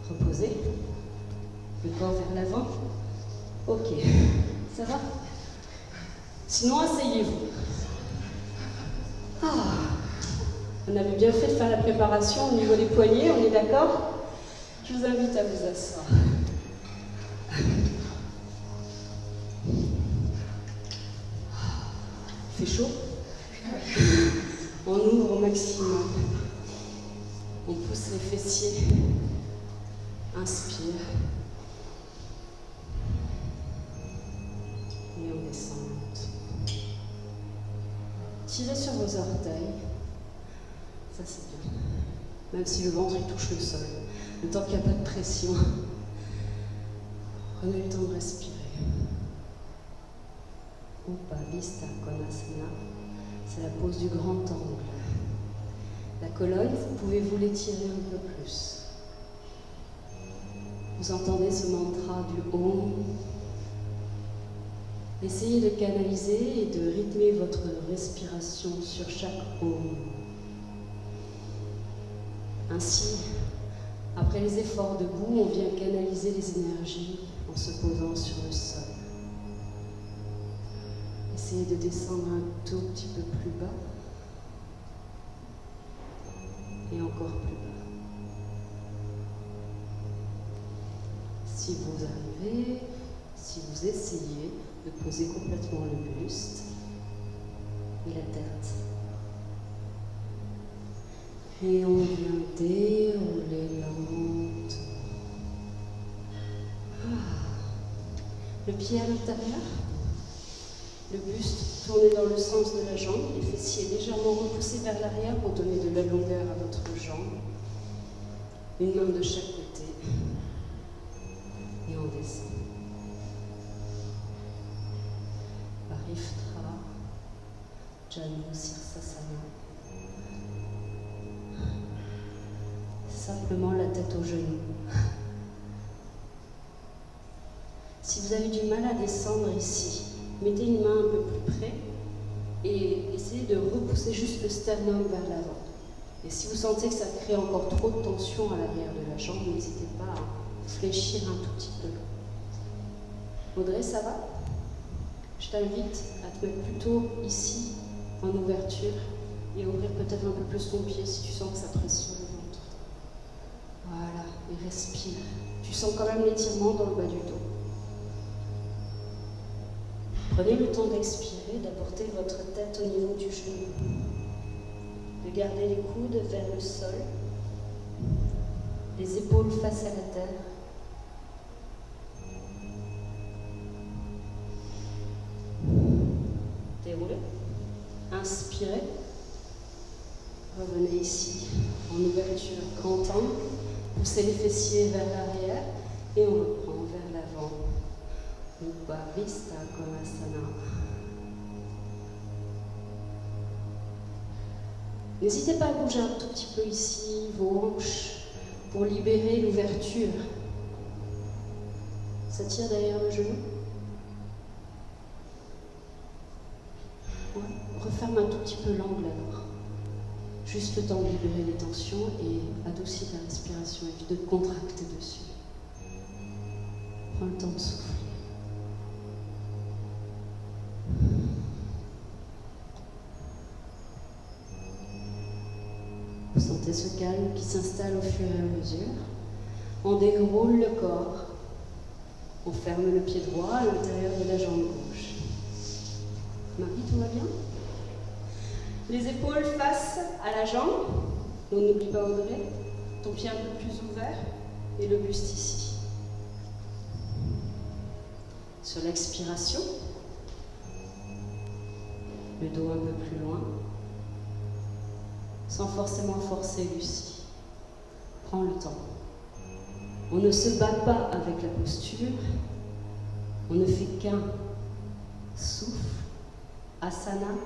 Reposez, le corps vers l'avant. Ok, ça va? Sinon, asseyez-vous. On avait bien fait de faire la préparation au niveau des poignets, on est d'accord? Je vous invite à vous asseoir. Il fait chaud? On ouvre au maximum. On pousse les fessiers. Inspire. Et on descend. Tirez sur vos orteils. Ça, c'est bien. Même si le ventre il touche le sol. Le temps qu'il n'y a pas de pression. Prenez le temps de respirer. Upavistha Konasana. C'est la pose du grand angle. La colonne, vous pouvez vous l'étirer un peu plus. Vous entendez ce mantra du Om. Essayez de canaliser et de rythmer votre respiration sur chaque Om. Ainsi, après les efforts debout, on vient canaliser les énergies en se posant sur le sol. Essayez de descendre un tout petit peu plus bas et encore plus bas. Si vous arrivez, si vous essayez de poser complètement le buste et la tête. Et on vient dérouler lentement. Le pied à l'intérieur, le buste tourné dans le sens de la jambe, les fessiers légèrement repoussés vers l'arrière pour donner de la longueur à votre jambe. Une main de chaque côté. Et on descend. Pariftra, Janu Sirsasana. Simplement la tête aux genoux. Si vous avez du mal à descendre ici, mettez une main un peu plus près et essayez de repousser juste le sternum vers l'avant. Et si vous sentez que ça crée encore trop de tension à l'arrière de la jambe, n'hésitez pas à fléchir un tout petit peu. Audrey, ça va? Je t'invite à te mettre plutôt ici, en ouverture, et ouvrir peut-être un peu plus ton pied si tu sens que ça presse sur le ventre. Voilà, et respire. Tu sens quand même l'étirement dans le bas du dos. Prenez le temps d'expirer, d'apporter votre tête au niveau du genou, de garder les coudes vers le sol, les épaules face à la terre. Déroulez, inspirez, revenez ici en ouverture, grand angle, poussez les fessiers vers l'arrière et on reprend vers l'avant. Upavista Konasana. N'hésitez pas à bouger un tout petit peu ici, vos hanches, pour libérer l'ouverture. Ça tire derrière le genou. Ouais. Referme un tout petit peu l'angle alors. Juste le temps de libérer les tensions et adoucir la respiration, évite de te contracter dessus. Prends le temps de souffler. Vous sentez ce calme qui s'installe au fur et à mesure. On déroule le corps. On ferme le pied droit à l'intérieur de la jambe gauche. Marie, tout va bien? Les épaules face à la jambe. Donc n'oublie pas Audrey. Ton pied un peu plus ouvert et le buste ici. Sur l'expiration, le dos un peu plus loin. Sans forcément forcer, Lucie. Prends le temps. On ne se bat pas avec la posture, on ne fait qu'un. Souffle, asana,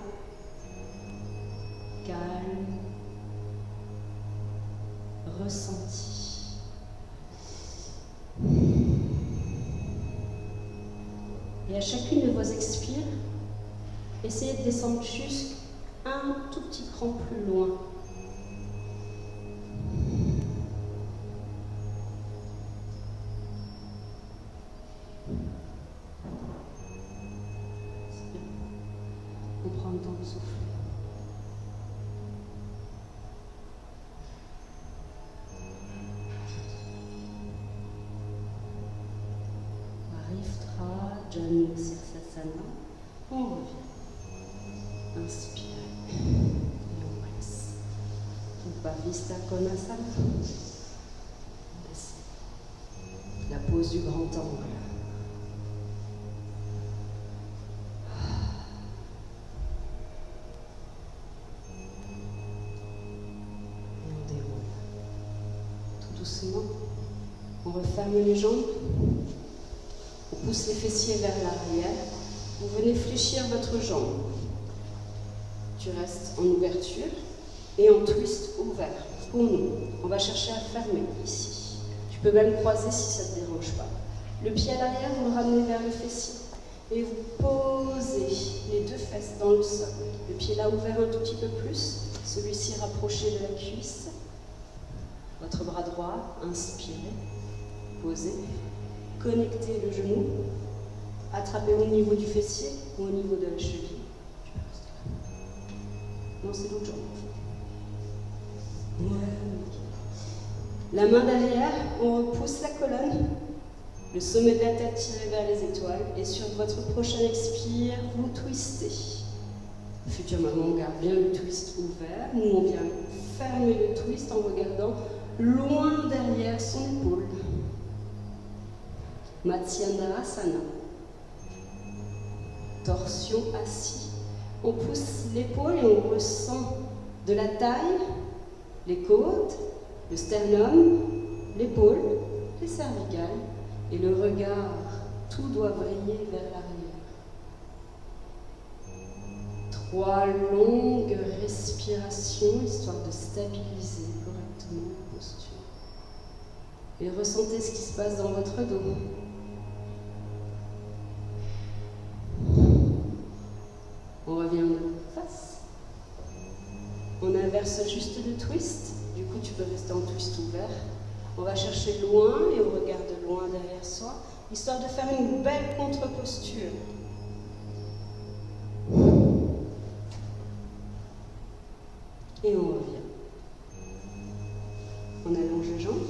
calme, ressenti. Et à chacune de vos expires, essayez de descendre juste un tout petit cran plus loin. On prend le temps de souffler. Variftra, Janu Sirsasana. On revient. Inspire. Et on presse. Upavista Konasana. On descend. La pose du grand angle. Doucement, on referme les jambes, on pousse les fessiers vers l'arrière, vous venez fléchir votre jambe. Tu restes en ouverture et en twist ouvert. Pour nous, on va chercher à fermer ici. Tu peux même croiser si ça ne te dérange pas. Le pied à l'arrière, vous le ramenez vers le fessier et vous posez les deux fesses dans le sol. Le pied là ouvert un tout petit peu plus, celui-ci rapproché de la cuisse. Votre bras droit, inspirez, posez, connectez le genou, attrapez au niveau du fessier ou au niveau de la cheville. Non, c'est l'autre jambe. La main derrière, on repousse la colonne, le sommet de la tête tiré vers les étoiles et sur votre prochain expire, vous twistez. Future maman, on garde bien le twist ouvert. Nous, on vient fermer le twist en regardant loin derrière son épaule. Matsyendrasana. Torsion assis. On pousse l'épaule et on ressent de la taille, les côtes, le sternum, l'épaule, les cervicales et le regard. Tout doit briller vers l'arrière. 3 longues respirations, histoire de stabiliser correctement la posture. Et ressentez ce qui se passe dans votre dos. On revient inverse juste le twist. Du coup, tu peux rester en twist ouvert. On va chercher loin et on regarde loin derrière soi, histoire de faire une belle contre-posture. Et on revient. On allonge les jambes.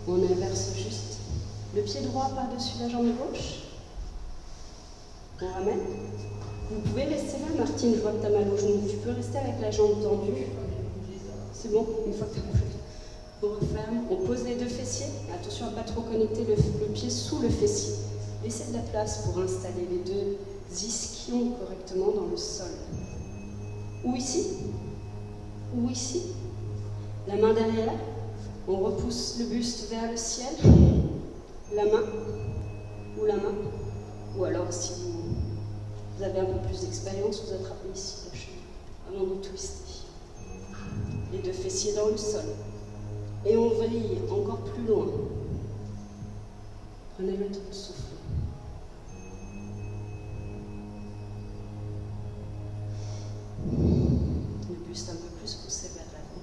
On inverse juste le pied droit par-dessus la jambe gauche. On ramène. Vous pouvez rester là, Martine, je vois que tu as mal au genou. Tu peux rester avec la jambe tendue. C'est bon, une fois que tu as bougé. On referme, on pose les deux fessiers. Attention à ne pas trop connecter le pied sous le fessier. Laissez de la place pour installer les deux ischions correctement dans le sol. Ou ici, ou ici. La main derrière. On repousse le buste vers le ciel. La main, ou la main. Ou alors, si vous avez un peu plus d'expérience, vous attrapez ici la cheville avant de twister. Les deux fessiers dans le sol. Et on vrille encore plus loin. Prenez le temps de souffler. Le buste un peu plus poussé vers l'avant.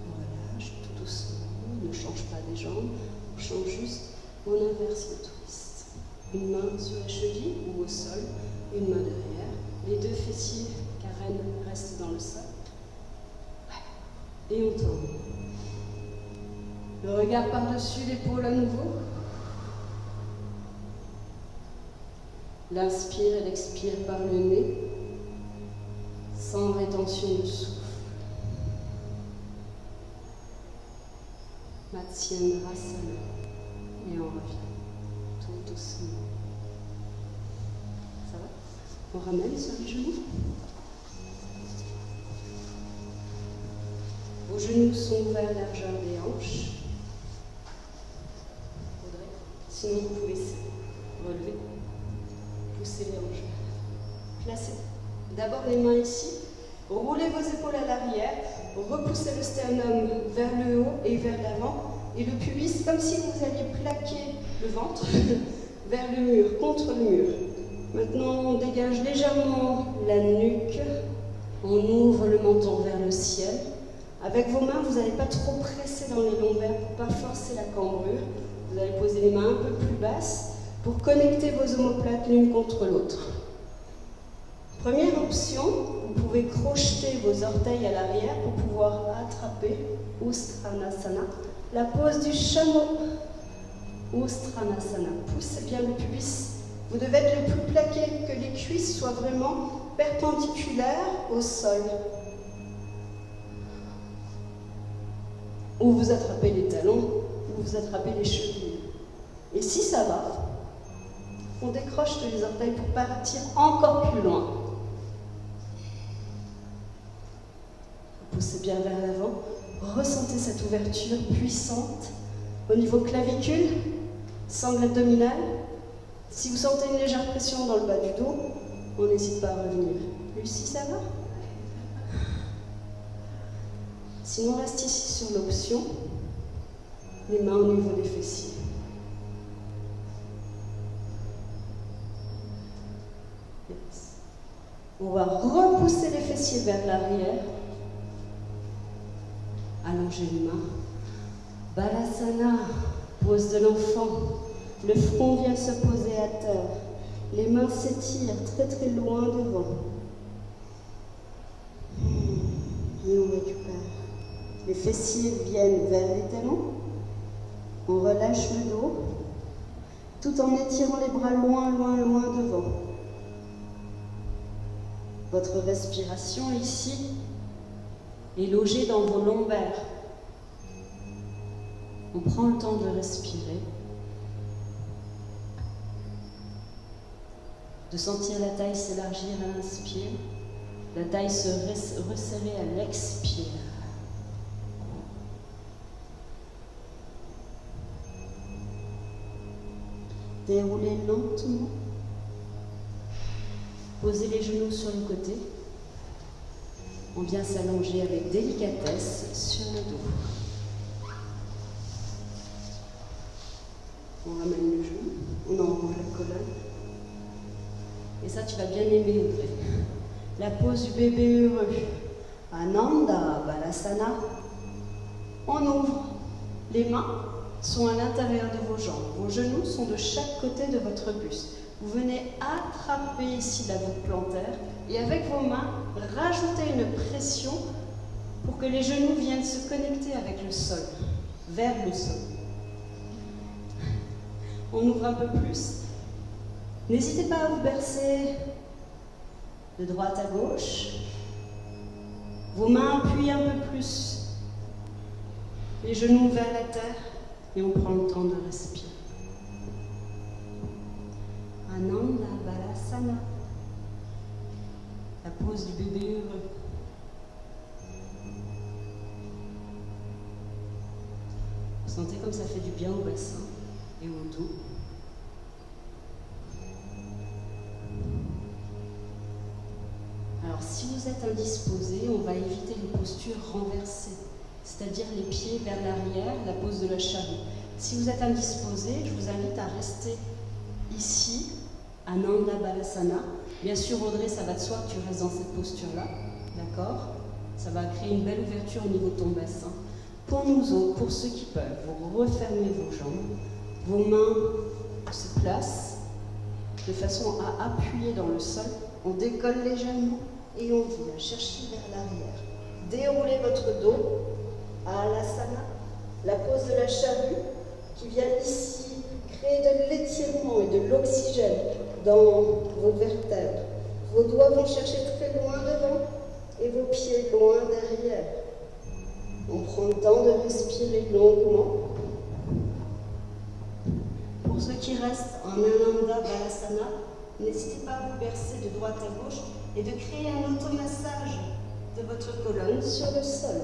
On relâche tout doucement. On ne change pas les jambes. On change juste. On inverse le twist. Une main sur la cheville ou au sol, une main derrière. Les deux fessiers carènes restent dans le sol. Et on tourne. Le regard par-dessus l'épaule à nouveau. L'inspire et l'expire par le nez, sans rétention de souffle. Matsyendrasana. Et on revient, tout doucement. Ça va? On ramène sur les genoux. Vos genoux sont ouverts largeur des hanches. Audrey. Sinon, vous pouvez relever, pousser les hanches. Placez d'abord les mains ici. Roulez vos épaules à l'arrière. Repoussez le sternum vers le haut et vers l'avant. Et le pubis, comme si vous alliez plaquer le ventre vers le mur, contre le mur. Maintenant, on dégage légèrement la nuque. On ouvre le menton vers le ciel. Avec vos mains, vous n'allez pas trop presser dans les lombaires pour ne pas forcer la cambrure. Vous allez poser les mains un peu plus basses pour connecter vos omoplates l'une contre l'autre. Première option, vous pouvez crocheter vos orteils à l'arrière pour pouvoir attraper Ustranasana. La pose du chameau, Ustranasana. Poussez bien le pubis. Vous devez être le plus plaqué, que les cuisses soient vraiment perpendiculaires au sol. Ou vous attrapez les talons, ou vous attrapez les chevilles. Et si ça va, on décroche les orteils pour partir encore plus loin. Poussez bien vers l'avant. Ressentez cette ouverture puissante au niveau clavicule, sangle abdominale. Si vous sentez une légère pression dans le bas du dos, on n'hésite pas à revenir. Lucie, ça va? Sinon, reste ici sur l'option, les mains au niveau des fessiers. Yes. On va repousser les fessiers vers l'arrière. Allongez les mains. Balasana, pose de l'enfant. Le front vient se poser à terre. Les mains s'étirent très très loin devant. Et on récupère. Les fessiers viennent vers les talons. On relâche le dos, tout en étirant les bras loin, loin, loin devant. Votre respiration ici est logée dans vos lombaires. On prend le temps de respirer, de sentir la taille s'élargir à l'inspire, la taille se resserrer à l'expire. Déroulez lentement. Posez les genoux sur le côté. On vient s'allonger avec délicatesse sur le dos. On ramène le genou, on enroule la colonne. Et ça, tu vas bien aimer, Audrey. La pose du bébé heureux. Ananda Balasana. On ouvre. Les mains sont à l'intérieur de vos jambes. Vos genoux sont de chaque côté de votre buste. Vous venez attraper ici la voûte plantaire et avec vos mains, rajoutez une pression pour que les genoux viennent se connecter avec le sol, vers le sol. On ouvre un peu plus. N'hésitez pas à vous bercer de droite à gauche. Vos mains appuient un peu plus. Les genoux vers la terre et on prend le temps de respirer. Ananda Balasana. La pose du bébé heureux. Vous sentez comme ça fait du bien au bassin et au dos. Alors si vous êtes indisposé, on va éviter les postures renversées, c'est-à-dire les pieds vers l'arrière, la pose de la charrue. Si vous êtes indisposé, je vous invite à rester ici, Ananda Balasana. Bien sûr, Audrey, ça va de soi que tu restes dans cette posture-là, d'accord? Ça va créer une belle ouverture au niveau de ton bassin. Pour nous autres, pour ceux qui peuvent, vous refermez vos jambes, vos mains se placent de façon à appuyer dans le sol. On décolle légèrement et on vient chercher vers l'arrière. Déroulez votre dos à Alasana, la pose de la charrue qui vient ici créer de l'étirement et de l'oxygène dans vos vertèbres. Vos doigts vont chercher très loin devant et vos pieds loin derrière. On prend le temps de respirer longuement. Pour ceux qui restent en Ananda Balasana, n'hésitez pas à vous bercer de droite à gauche et de créer un automassage de votre colonne sur le sol.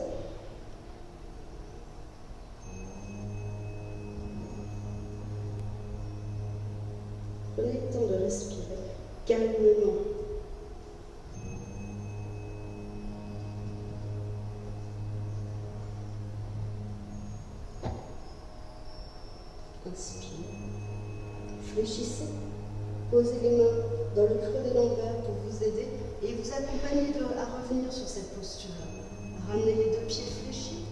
Prenez le temps de respirer calmement. Inspire. Fléchissez. Posez les mains dans le creux des lombaires pour vous aider et vous accompagner à revenir sur cette posture-là. Ramenez les deux pieds fléchis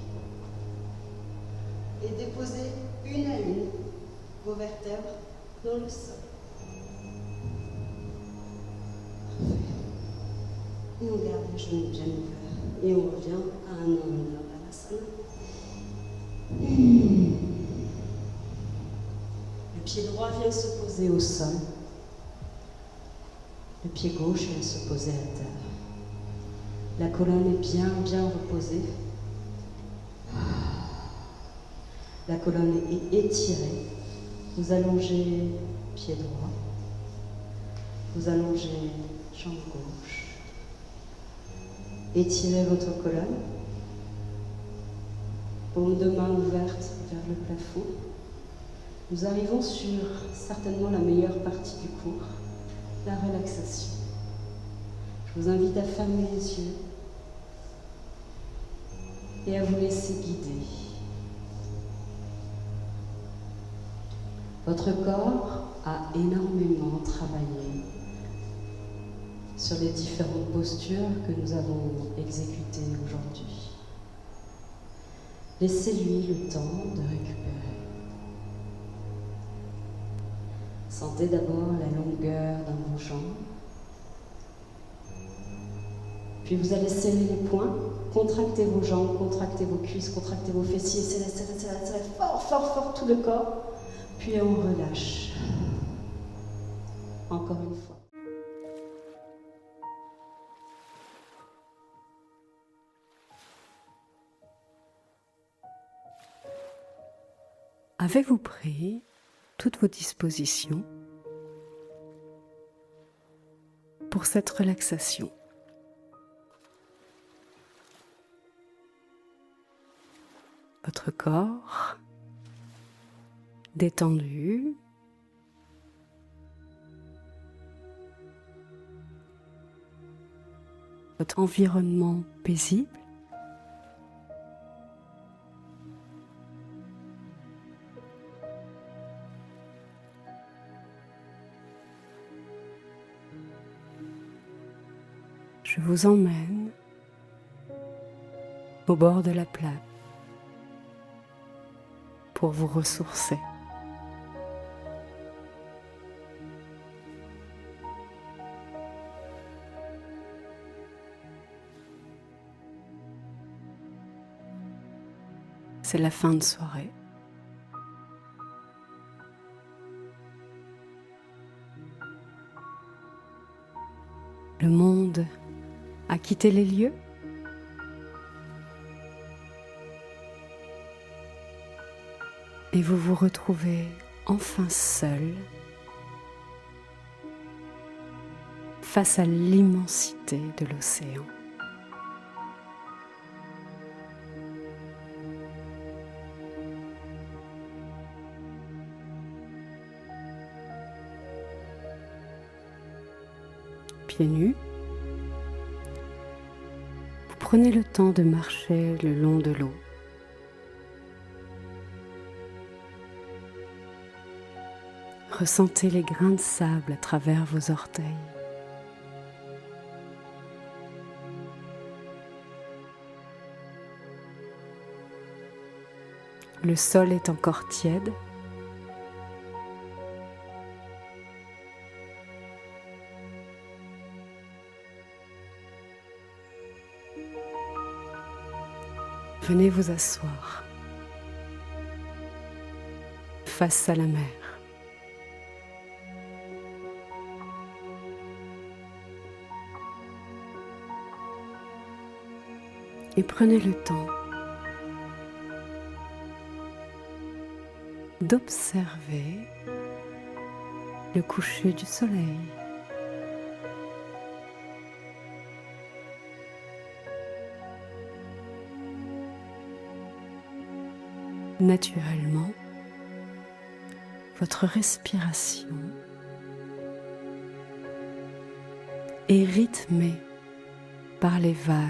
et déposez une à une vos vertèbres dans le sol. Et on garde les genoux bien ouverts. Et on revient à un Ananda Balasana. Le pied droit vient se poser au sol. Le pied gauche vient se poser à terre. La colonne est bien reposée. La colonne est étirée. Vous allongez pied droit. Vous allongez jambe gauche. Étirez votre colonne. Paume de main ouverte vers le plafond. Nous arrivons sur certainement la meilleure partie du cours, la relaxation. Je vous invite à fermer les yeux et à vous laisser guider. Votre corps a énormément travaillé sur les différentes postures que nous avons exécutées aujourd'hui. Laissez-lui le temps de récupérer. Sentez d'abord la longueur dans vos jambes. Puis vous allez serrer les poings, contractez vos jambes, contractez vos cuisses, contractez vos fessiers, serrez fort tout le corps. Puis on relâche. Encore une fois. Avez-vous pris toutes vos dispositions pour cette relaxation? Votre corps détendu, votre environnement paisible. je vous emmène au bord de la plage pour vous ressourcer. C'est la fin de soirée. Le monde a quitté les lieux. Et vous vous retrouvez enfin seul face à l'immensité de l'océan. Pieds nus, vous prenez le temps de marcher le long de l'eau. Ressentez les grains de sable à travers vos orteils. Le sol est encore tiède. Venez vous asseoir face à la mer. Et prenez le temps d'observer le coucher du soleil. Naturellement, votre respiration est rythmée par les vagues.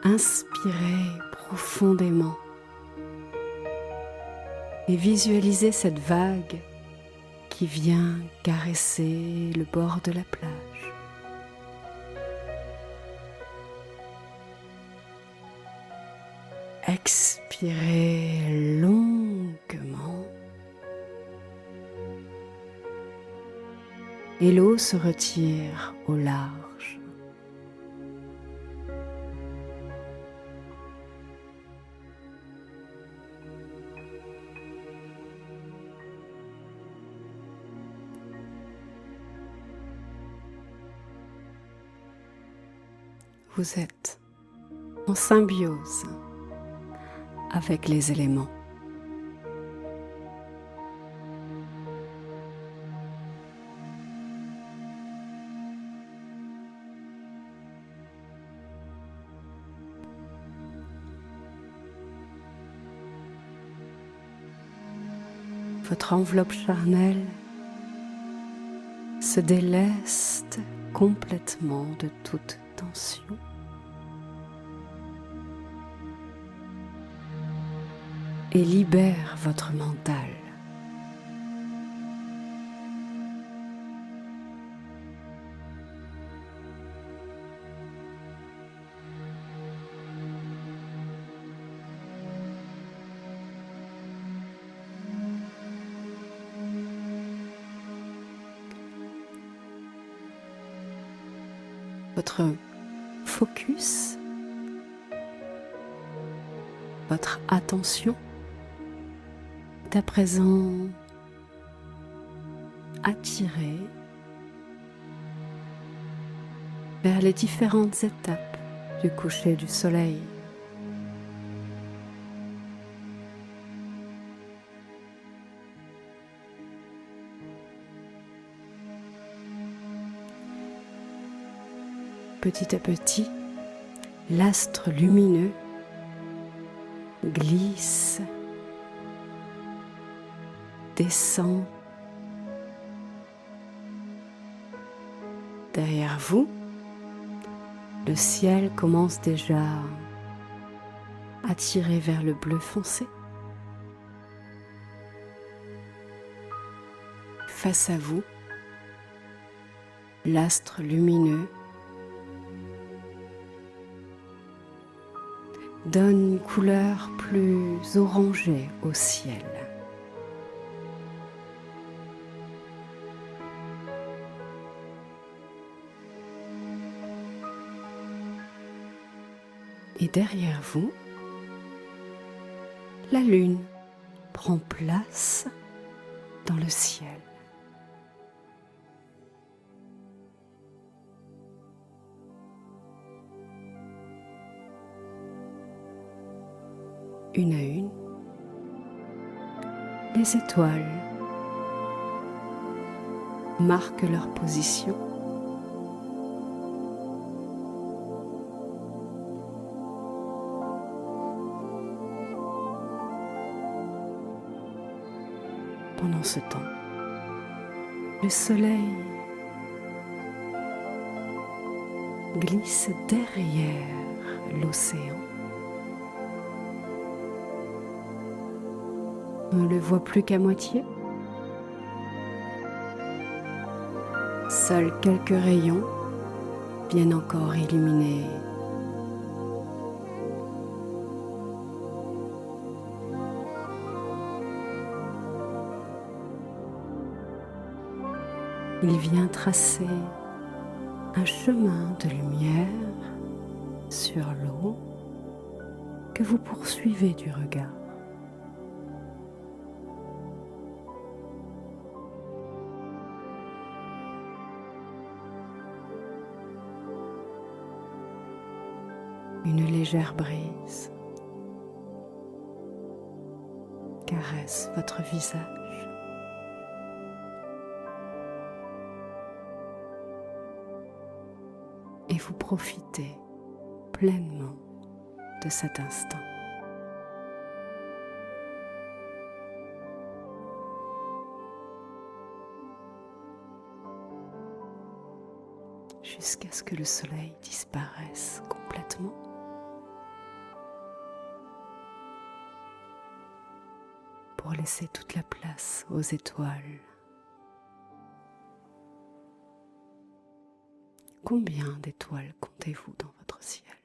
Inspirez profondément et visualisez cette vague qui vient caresser le bord de la plage. Expirez longuement et l'eau se retire au large. Vous êtes en symbiose avec les éléments. Votre enveloppe charnelle se déleste complètement de toute tension. Et libère votre mental. Votre focus, votre attention est à présent attirée vers les différentes étapes du coucher du soleil. Petit à petit, l'astre lumineux glisse, descend. Derrière vous, le ciel commence déjà à tirer vers le bleu foncé. face à vous, l'astre lumineux donne une couleur plus orangée au ciel. Et derrière vous, la lune prend place dans le ciel. Une à une, les étoiles marquent leur position. Pendant ce temps, le soleil glisse derrière l'océan. On ne le voit plus qu'à moitié. Seuls quelques rayons viennent encore illuminer il vient tracer un chemin de lumière sur l'eau que vous poursuivez du regard. Une légère brise caresse votre visage. Et vous profitez pleinement de cet instant. Jusqu'à ce que le soleil disparaisse complètement. Pour laisser toute la place aux étoiles. Combien d'étoiles comptez-vous dans votre ciel?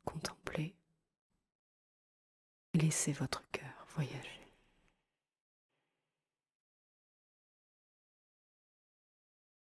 Contemplez et laissez votre cœur voyager.